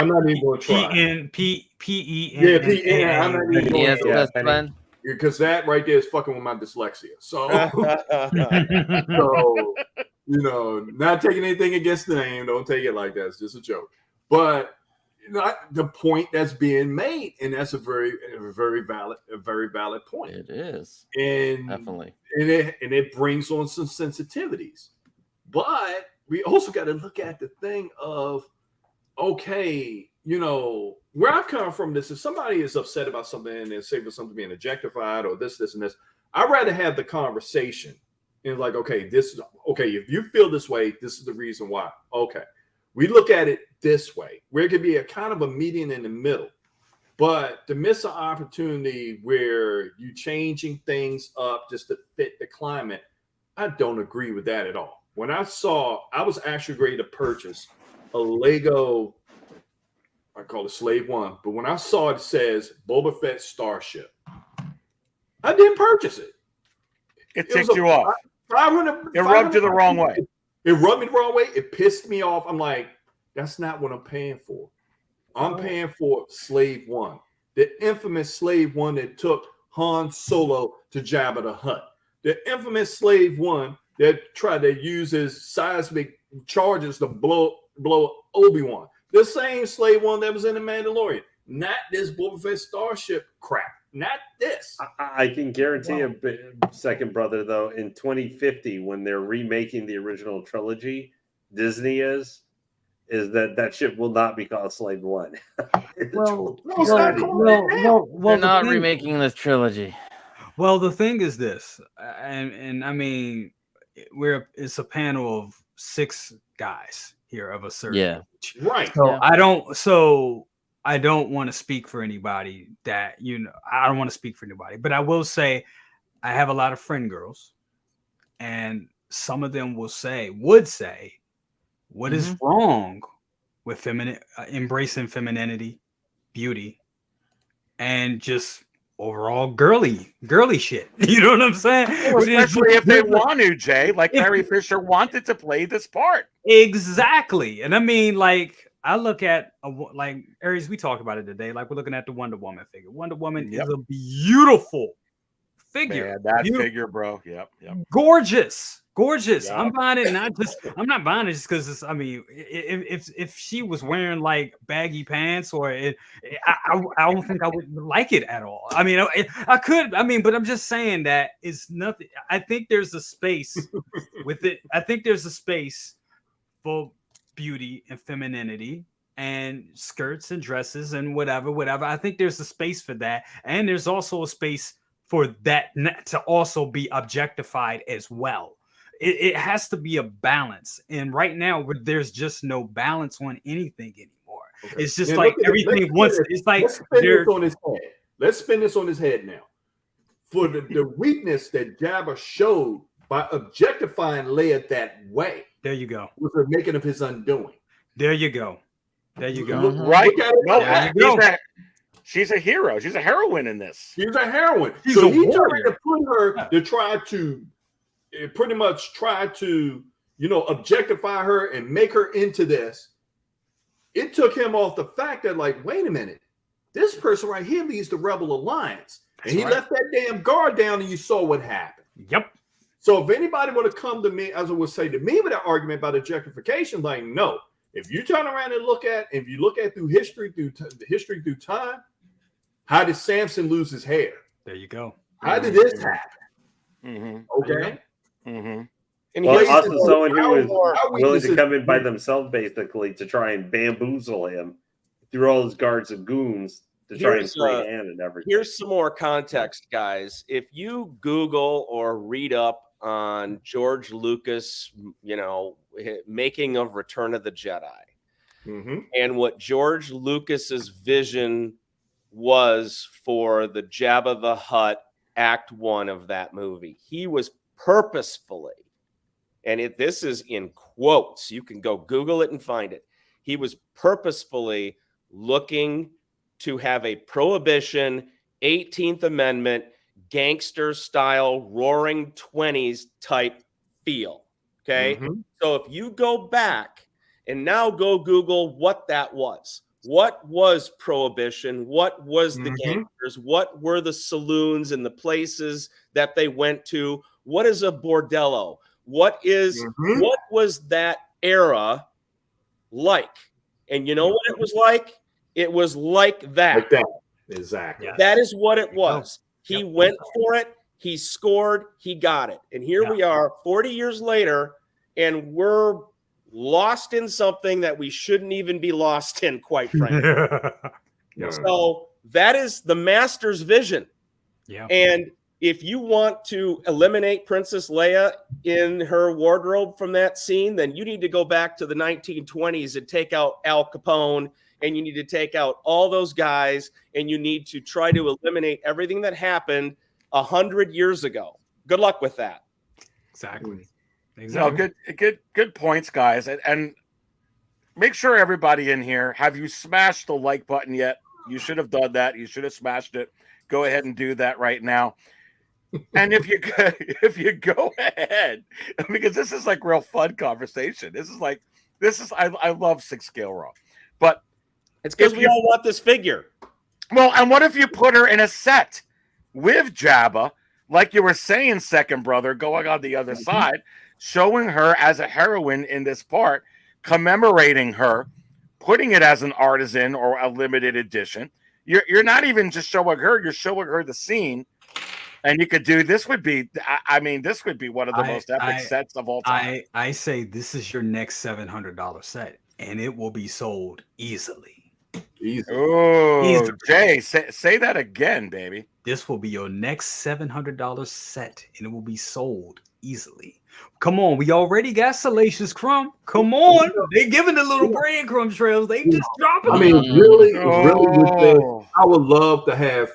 not even gonna try. P-E-N. Yeah, P-E-N. I'm not even Yes, gonna best friend. because that right there is fucking with my dyslexia. So, not taking anything against the name. Don't take it like that. It's just a joke. But the point that's being made, and that's a very valid point. It is, and definitely, and it brings on some sensitivities. But we also got to look at the thing of, okay, where I come from. This if somebody is upset about something and say for something being objectified or this, and this, I'd rather have the conversation and like, okay, if you feel this way, this is the reason why. Okay. We look at it this way, where it could be a kind of a median in the middle, but to miss an opportunity where you changing things up just to fit the climate, I don't agree with that at all. When I was actually ready to purchase a Lego, I call it Slave One, but when I saw it says Boba Fett Starship, I didn't purchase it. It ticked you off. It rubbed you the wrong way. It rubbed me the wrong way. It pissed me off. I'm like, that's not what I'm paying for. I'm paying for Slave One, the infamous Slave One that took Han Solo to Jabba the Hutt, the infamous Slave One that tried to use his seismic charges to blow Obi-Wan, the same Slave One that was in the Mandalorian. Not this Boba Fett Starship crap. Not this. I can guarantee a second brother, though, in 2050, when they're remaking the original trilogy, Disney is that ship will not be called Slave One. They're not remaking this trilogy. Well, the thing is this, and I mean, it's a panel of 6 guys here of a certain age. Right. So I don't want to speak for anybody that, I don't want to speak for anybody, but I will say I have a lot of friend girls, and some of them would say, what is wrong with embracing femininity, beauty, and just overall girly shit. You know what I'm saying? Well, especially if they want to, Jay, like Carrie Fisher wanted to play this part. Exactly. And I mean, like, I look at like Aries, we talked about it today. Like, we're looking at the Wonder Woman figure. Wonder Woman is a beautiful figure. Man, figure, bro. Yep. Gorgeous. Yep. I'm buying it. I'm not buying it just because if she was wearing like baggy pants I don't think I would like it at all. I mean, I could. I mean, but I'm just saying that it's nothing. I think there's a space with it. I think there's a space for beauty and femininity and skirts and dresses and whatever. I think there's a space for that, and there's also a space for that to also be objectified as well. It has to be a balance, and right now there's just no balance on anything anymore. Okay. It's just like everything once. It's like let's spin this on his head now. For the weakness that Jabba showed by objectifying Leia that way. There you go. Was the making of his undoing. There you go. Right. No, she's a hero. She's a heroine in this. She's a heroine. He tried to put her to try to pretty much objectify her and make her into this. it took him off the fact that, like, wait a minute, this person right here leads the Rebel Alliance. And he left that damn guard down, and you saw what happened. Yep. So if anybody would have come to me, as I would say to me, with that argument about objectification, like, no, if you turn around and if you look at through history, through time, how did Samson lose his hair? There you go. How did this happen? Mm-hmm. Okay. Mm-hmm. And Well, here's also the- someone who was how willing to weaknesses- come in by themselves, basically, to try and bamboozle him through all his guards and goons to try and Here's, free hand and everything. Here's some more context, guys. If you Google or read up on George Lucas, making of Return of the Jedi, and what George Lucas's vision was for the Jabba the Hutt Act 1 of that movie, he was purposefully, and this is in quotes, you can go Google it and find it, he was purposefully looking to have a prohibition, 18th Amendment, gangster style, roaring 20s type feel. Okay. So if you go back and now go Google what that was, what was prohibition? What was the gangsters? What were the saloons and the places that they went to? What is a bordello? What was that era like? And you know what it was like? It was like that. Like that. Exactly. That is what it was. He went for it. He scored. He got it. And here we are 40 years later, and we're lost in something that we shouldn't even be lost in, quite frankly. So that is the master's vision. Yeah. And if you want to eliminate Princess Leia in her wardrobe from that scene, then you need to go back to the 1920s and take out Al Capone, and you need to take out all those guys, and you need to try to eliminate everything that happened 100 years ago. Good luck with that. Exactly. No, good points, guys. And make sure everybody in here, have you smashed the like button yet? You should have done that. You should have smashed it. Go ahead and do that right now. And if you go ahead, because this is like real fun conversation. I love 6-scale raw, but it's because we all want this figure. Well, and what if you put her in a set with Jabba, like you were saying, second brother, going on the other side, showing her as a heroine in this part, commemorating her, putting it as an artisan or a limited edition. You're not even just showing her; you're showing her the scene. And you could do this would be, this would be one of the most epic sets of all time. I say this is your next $700 set, and it will be sold easily. Oh, Jay, say that again, baby. This will be your next $700 set, and it will be sold easily. Come on, we already got Salacious Crumb. Come on, they giving the little breadcrumb trails. They just dropping. I mean, really, I would love to have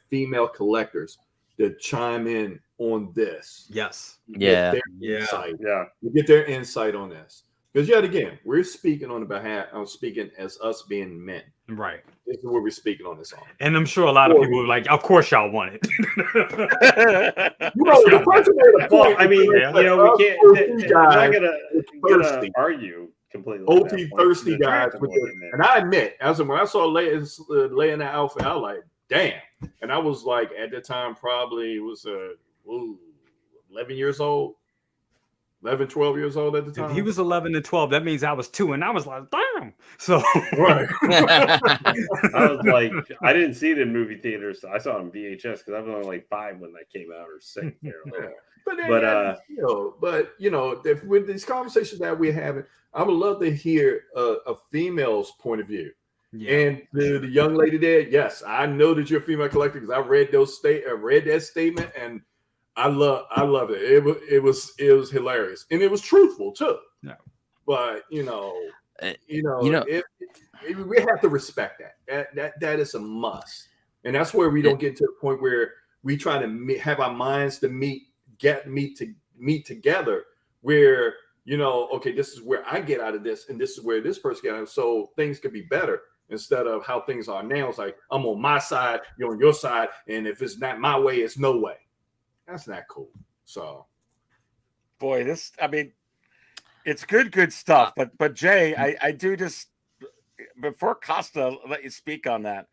female collectors to chime in on this. Yes. Get their insight on this. Because yet again, we're speaking on the behalf. I'm speaking as us being men. Right. This is what we're speaking on this on. And I'm sure a lot of people are like, of course y'all want it. The person made a point. I mean, we can't. We're not gonna argue completely. OT thirsty guys with and I admit, when I saw Leia in that outfit, I was like, damn. And I was like, at the time, probably was 11 years old. 11, 12 years old at the time. If he was 11 and 12, that means I was 2, and I was like, damn. So right. I was like, I didn't see it in movie theaters. So I saw it on VHS because I was only like 5 when that came out, or 6. If with these conversations that we're having, I would love to hear a female's point of view. Yeah. And the young lady there, yes, I know that you're a female collector because I read that statement, and I love it. It was hilarious, and it was truthful too. No. But we have to respect that. That is a must, and that's where we don't get to the point where we try to have our minds to meet together. Where okay, this is where I get out of this, and this is where this person gets out of it, so things could be better. Instead of how things are now, it's like I'm on my side, you're on your side, and if it's not my way, it's no way. That's not cool. So, boy, It's good stuff. But Jay, I do just before Costa let you speak on that.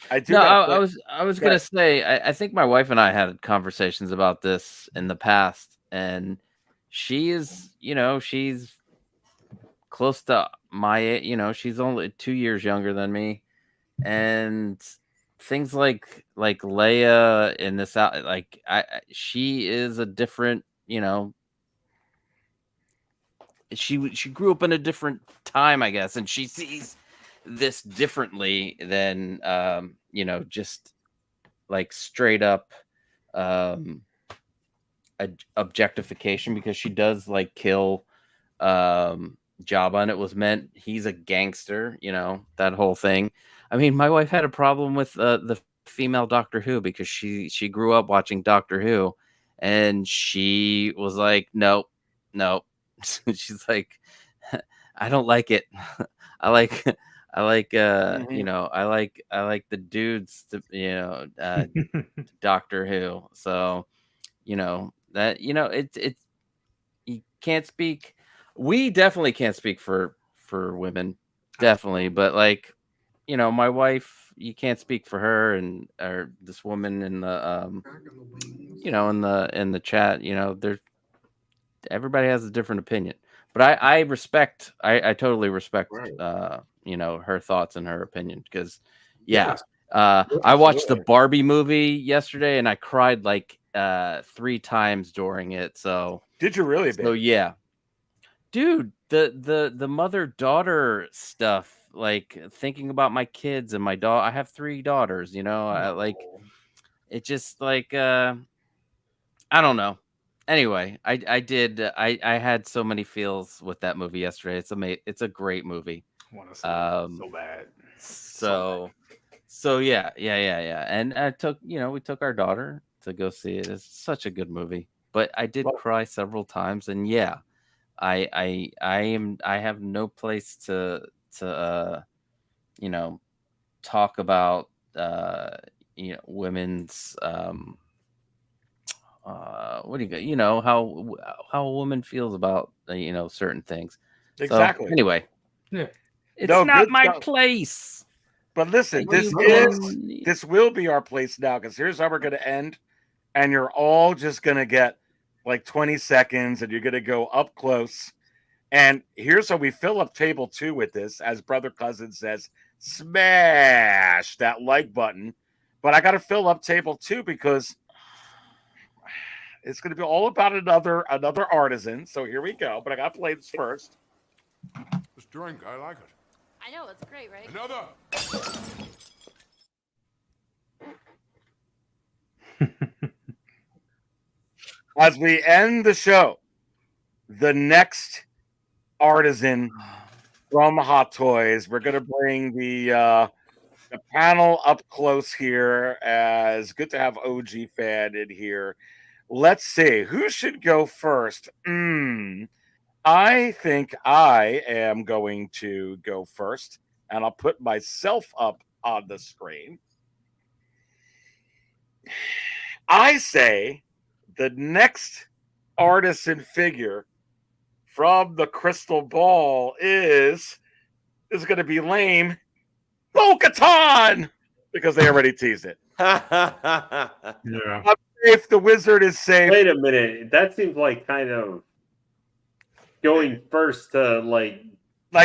I do. No, gotta I was gonna say I think my wife and I had conversations about this in the past, and she is, she's close to my age. She's only 2 years younger than me, and things like Leia in this out, like she is a different, she grew up in a different time, I guess, and she sees this differently than just like straight up objectification, because she does like kill Jabba, and it was meant he's a gangster, that whole thing. I mean, my wife had a problem with the female Doctor Who because she grew up watching Doctor Who, and she was like, no. She's like, I don't like it. I like I like I like the dudes Doctor Who. So that it's you can't speak. We definitely can't speak for women, definitely, but like my wife, you can't speak for her, and or this woman in the in the chat. There's everybody has a different opinion, but I respect, I totally respect her thoughts and her opinion, because I watched the Barbie movie yesterday and I cried like 3 times during it. So did you really? So yeah, dude, the mother-daughter stuff, like thinking about my kids and my daughter. I have 3 daughters, I like it, just like I don't know. Anyway, I had so many feels with that movie yesterday. It's amazing. It's a great movie. I want to see it so bad. So yeah. And I took, we took our daughter to go see it. It's such a good movie. But I did cry several times, and yeah, I have no place to talk about women's what do you got? How a woman feels about certain things. Exactly. So, anyway, it's not my place. But listen, this will be our place now, because here's how we're going to end, and you're all just going to get like 20 seconds, and you're going to go up close. And here's how we fill up table 2 with this, as Brother Cousin says, smash that like button. But I got to fill up table 2 because it's going to be all about another artisan. So here we go. But I got to play this first. This drink, I like it. I know, it's great, right? Another. As we end the show, the next artisan from Hot Toys, we're going to bring the panel up close here. As good to have OG Fan in here. Let's see, who should go first? I think I am going to go first, and I'll put myself up on the screen. I say the next artisan figure from the crystal ball is going to be lame. Bo-Katan! Because they already teased it. Yeah. If the wizard is safe. Wait a minute. That seems like kind of going first to like.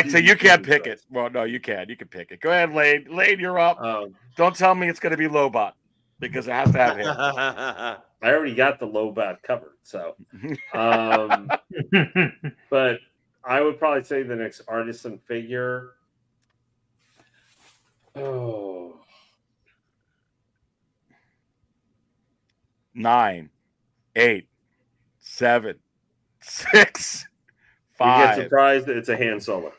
So you can't pick it. Well, no, you can. You can pick it. Go ahead, Lane. Lane, you're up. Don't tell me it's going to be Lobot, because it has to have him. I already got the Lobot covered, so. But I would probably say the next artisan figure. Oh. 9, 8, 7, 6, 5. You get surprised that it's a Han Solo.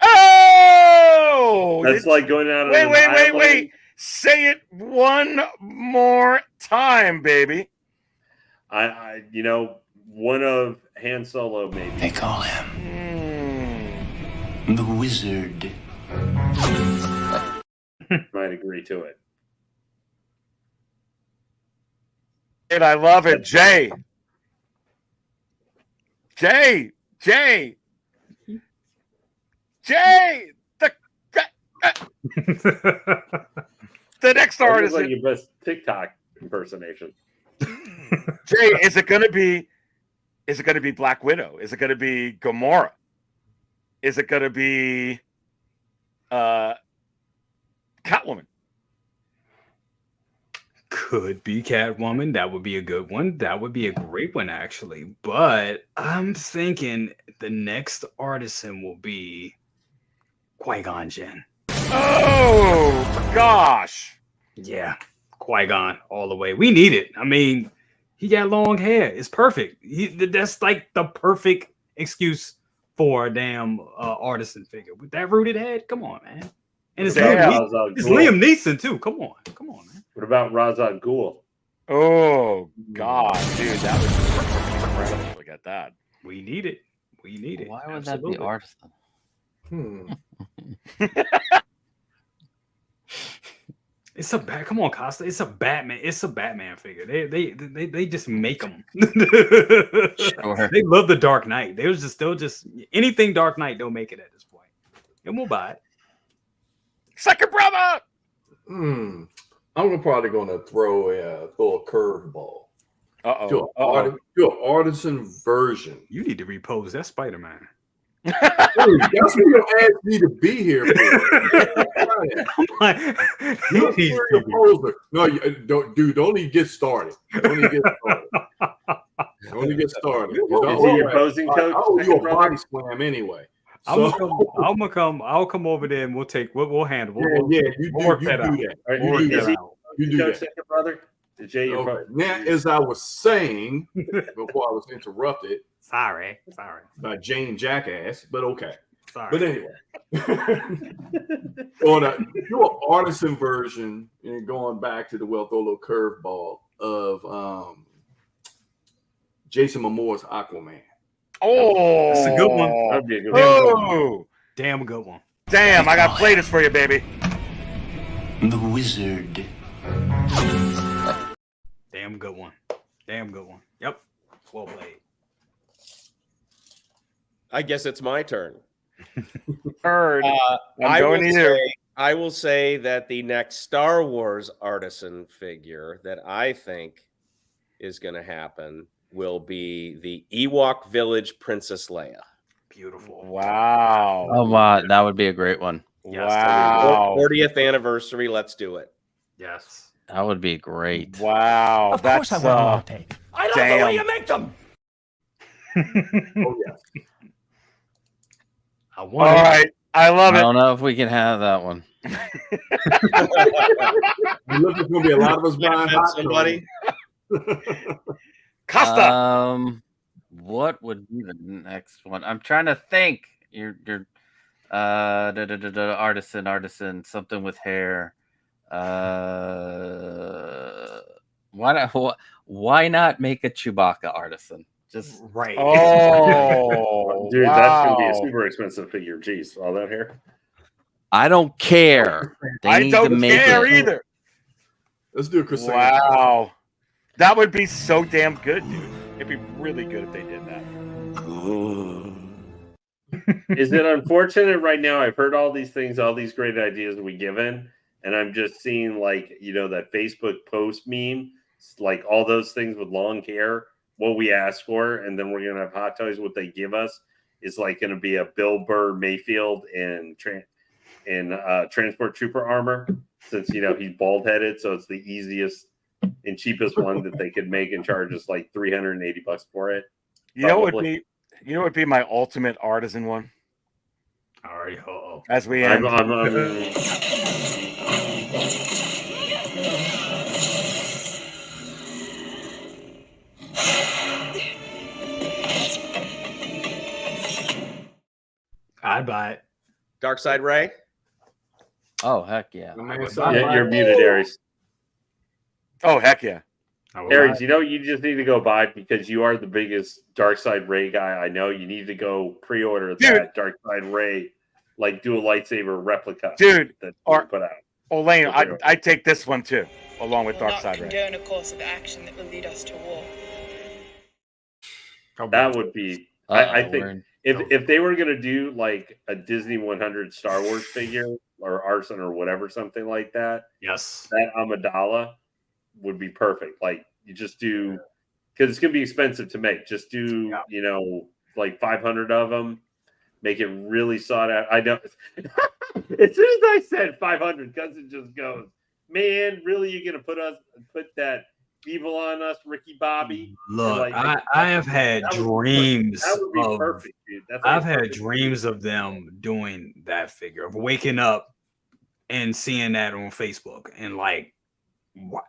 Oh! That's like going out. Wait. Say it one more time, baby. I one of Han Solo, maybe. They call him the Wizard. Might agree to it. And I love it. Jay. Jay, the next That was artist. like your best TikTok impersonation. Jay, is it gonna be Black Widow? Is it gonna be Gamora? Is it gonna be Catwoman? Could be Catwoman. That would be a good one. That would be a great one, actually. But I'm thinking the next artisan will be Qui-Gon Jinn. Oh gosh. Yeah, Qui-Gon all the way. We need it. I mean, he got long hair. It's perfect. That's like the perfect excuse for a damn artisan figure. With that rooted head, come on, man. And it's Liam Neeson too. Come on, man. What about Ra's al Ghul? Oh God, dude, that was incredible. Look at that. We need it. Why would that be artisan? It's a come on, Costa. It's a Batman. It's a Batman figure. They just make them. Sure. They love the Dark Knight. They'll just anything Dark Knight. They'll make it at this point, and we'll buy it. Second brother. I'm probably going to throw a curveball. Do an artisan version. You need to repose that Spider-Man. Dude, that's what you asked me to be here for. No, don't even get started. Don't even get started. Is he your posing coach? Oh, you a body slam anyway. I'll come over there and we'll handle. We'll work that out. You do that, second brother. Jay, now, as I was saying before I was interrupted, sorry, by Jane Jackass, but okay. Sorry. But anyway, do an artisan version, and going back to the throw a little curveball of Jason Momoa's Aquaman. Oh, that's a good one. That'd be a good one. Damn good one. Damn, I got platers for you, baby. The wizard. Damn good one. Yep. Well played. I guess it's my turn. Third. I will say that the next Star Wars artisan figure that I think is going to happen will be the Ewok Village Princess Leia. Beautiful. Wow. Oh my, that would be a great one. Yes, Wow. 40th anniversary. Let's do it. Yes. That would be great. Wow. Of course I want to take. I love the way you make them. Oh yeah. All right. I love I it. don't know if we can have that one. Look, there's gonna be a lot of us buying hot somebody. Costa. What would be the next one? I'm trying to think. You're artisan, something with hair. Why not make a Chewbacca artisan? Just right. Oh, dude, that's gonna be a super expensive figure. Jeez, all that hair. I don't care. I don't care either. Let's do a Crusader. Wow, that would be so damn good, dude. It'd be really good if they did that. Is it unfortunate right now? I've heard all these things, all these great ideas we given, and I'm just seeing that Facebook post meme, like all those things with long hair, what we asked for, and then we're gonna have Hot Toys. What they give us is like gonna be a Bill Burr Mayfield in transport trooper armor, since he's bald headed, so it's the easiest and cheapest one that they could make and charge us like $380 for it. You know what would be my ultimate artisan one? All right. As we end. I'd buy it. Darkseid Ray. Oh heck yeah! You're muted, Aries. Oh heck yeah! Aries, you just need to go buy because you are the biggest Darkseid Ray guy I know. You need to go pre-order that Darkseid Ray, do a lightsaber replica, dude. That put out. Elaine, I take this one too, along with Darkseid Ray. Condone a course of action that will lead us to war. That would be. I think If they were gonna do like a Disney 100 Star Wars figure or Artisan or whatever, something like that, Yes, that Amidala would be perfect. Like you just do, because it's gonna be expensive to make. Just do like 500 of them, make it really sought out. I know. As soon as I said 500, Cousin just goes, "Man, really? You're gonna put that evil on us, Ricky Bobby?" Look, I have had dreams. That would be of, perfect, dude. That's I've had dreams of them doing that figure, of waking up and seeing that on Facebook, and like,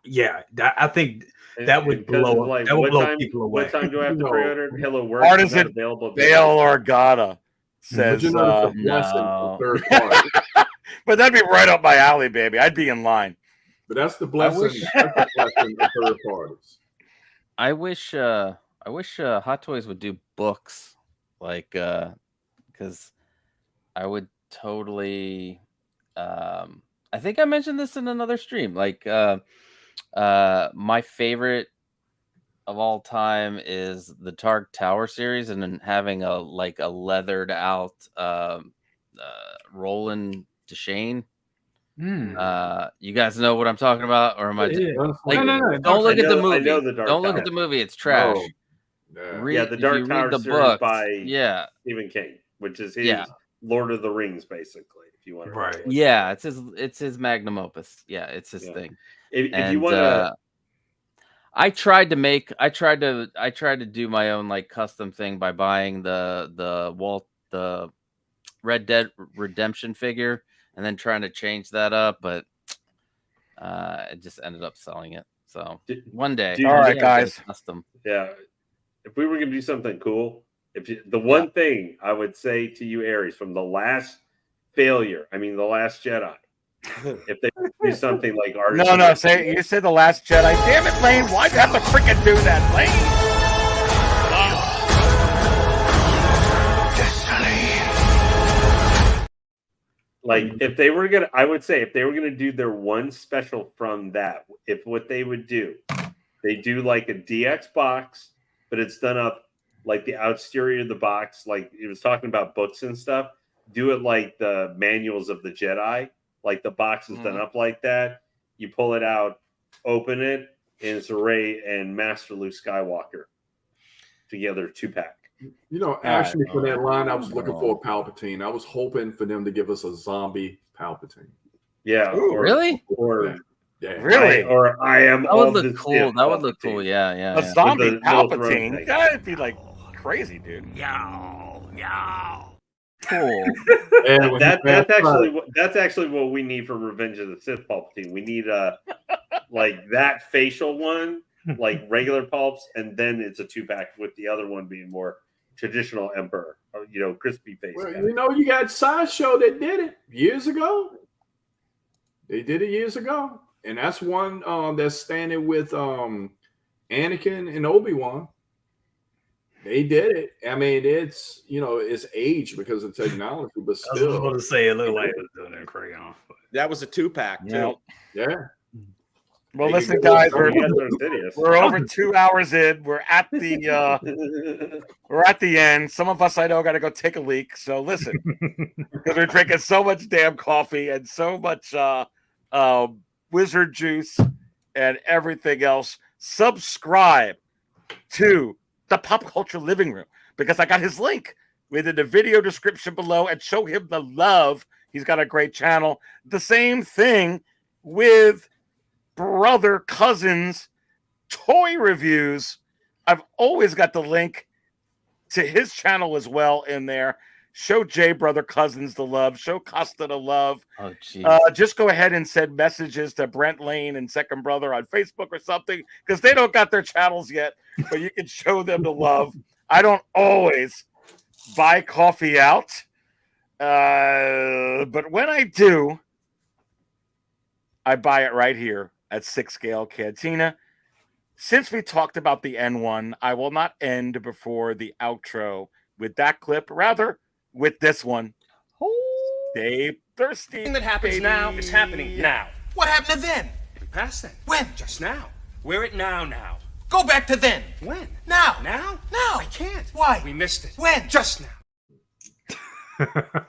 yeah, I think that would blow like, that would blow time, people away. What time do I have to pre-order? Hello, work. Artisan available. Bail Organa says, But it's a blessing no. for third party. but that'd be right up my alley, baby. I'd be in line. But that's the blessing. That's the blessing of third parties. I wish Hot Toys would do books, like, because I would totally. I think I mentioned this in another stream. Like, my favorite of all time is the Targ Tower series, and then having a leathered out Roland Deshane. You guys know what I'm talking about, or am I? No. Don't look at the movie. I know the Dark Don't look Tower. at the movie. It's trash. No. The Dark Tower series books, by Stephen King, which is his Lord of the Rings, basically. If you want to, Right? Yeah, it's his magnum opus. Yeah, it's his thing. If you want to. I tried to do my own like custom thing by buying the Red Dead Redemption figure and then trying to change that up, but it just ended up selling it. So one day, all right, guys. Custom. Yeah, if we were going to do something cool, the one thing I would say to you, Aries, from the last failure, I mean the Last Jedi, if they do something like Artisan. No, say you said the Last Jedi. Damn it, Lane! Why'd you have to freaking do that, Lane? Like if they were gonna, I would say if they were gonna do their one special from that, if what they would do, they do like a DX box, but it's done up like the exterior of the box, like it was talking about books and stuff. Do it like the manuals of the Jedi, like the box is done up like that. You pull it out, open it, and it's Rey and Master Luke Skywalker together, 2-pack. You know, actually, for that line, I was looking for a Palpatine. I was hoping for them to give us a zombie Palpatine. Yeah. Really? Really? Or I am. That would look cool. That would look cool. Yeah. A zombie Palpatine. That'd be like crazy, dude. Cool. That's actually what we need for Revenge of the Sith Palpatine. We need like that facial one, like regular Palps, and then it's a 2-pack with the other one being more traditional Emperor, or, crispy face. Well, you got Sideshow that did it years ago. They did it years ago, and that's one that's standing with Anakin and Obi-Wan. They did it. I mean, it's it's aged because of technology, but still. I was going to say it looked like it was doing it crayon. That was a 2-pack too. Yeah. Well, listen, guys, we're over 2 hours in. We're at the end. Some of us I know got to go take a leak. So listen, because we're drinking so much damn coffee and so much wizard juice and everything else. Subscribe to the Pop Culture Living Room because I got his link within the video description below, and show him the love. He's got a great channel. The same thing with brother cousins toy reviews. I've always got the link to his channel as well in there. Show Jay brother cousins the love. Show Costa the love. Oh, geez. Just go ahead and send messages to Brent Lane and Second Brother on Facebook or something, because they don't got their channels yet, but you can show them the love. I don't always buy coffee out, but when I do, I buy it right here at 6 Scale Cantina. Since we talked about the N1, I will not end before the outro with that clip, rather with this one. Stay thirsty. Everything that happens now is happening now. What happened to then? We passed then. When? Just now. We're at now. Go back to then. When? Now. Now? I can't. Why? We missed it. When? Just now. Bye.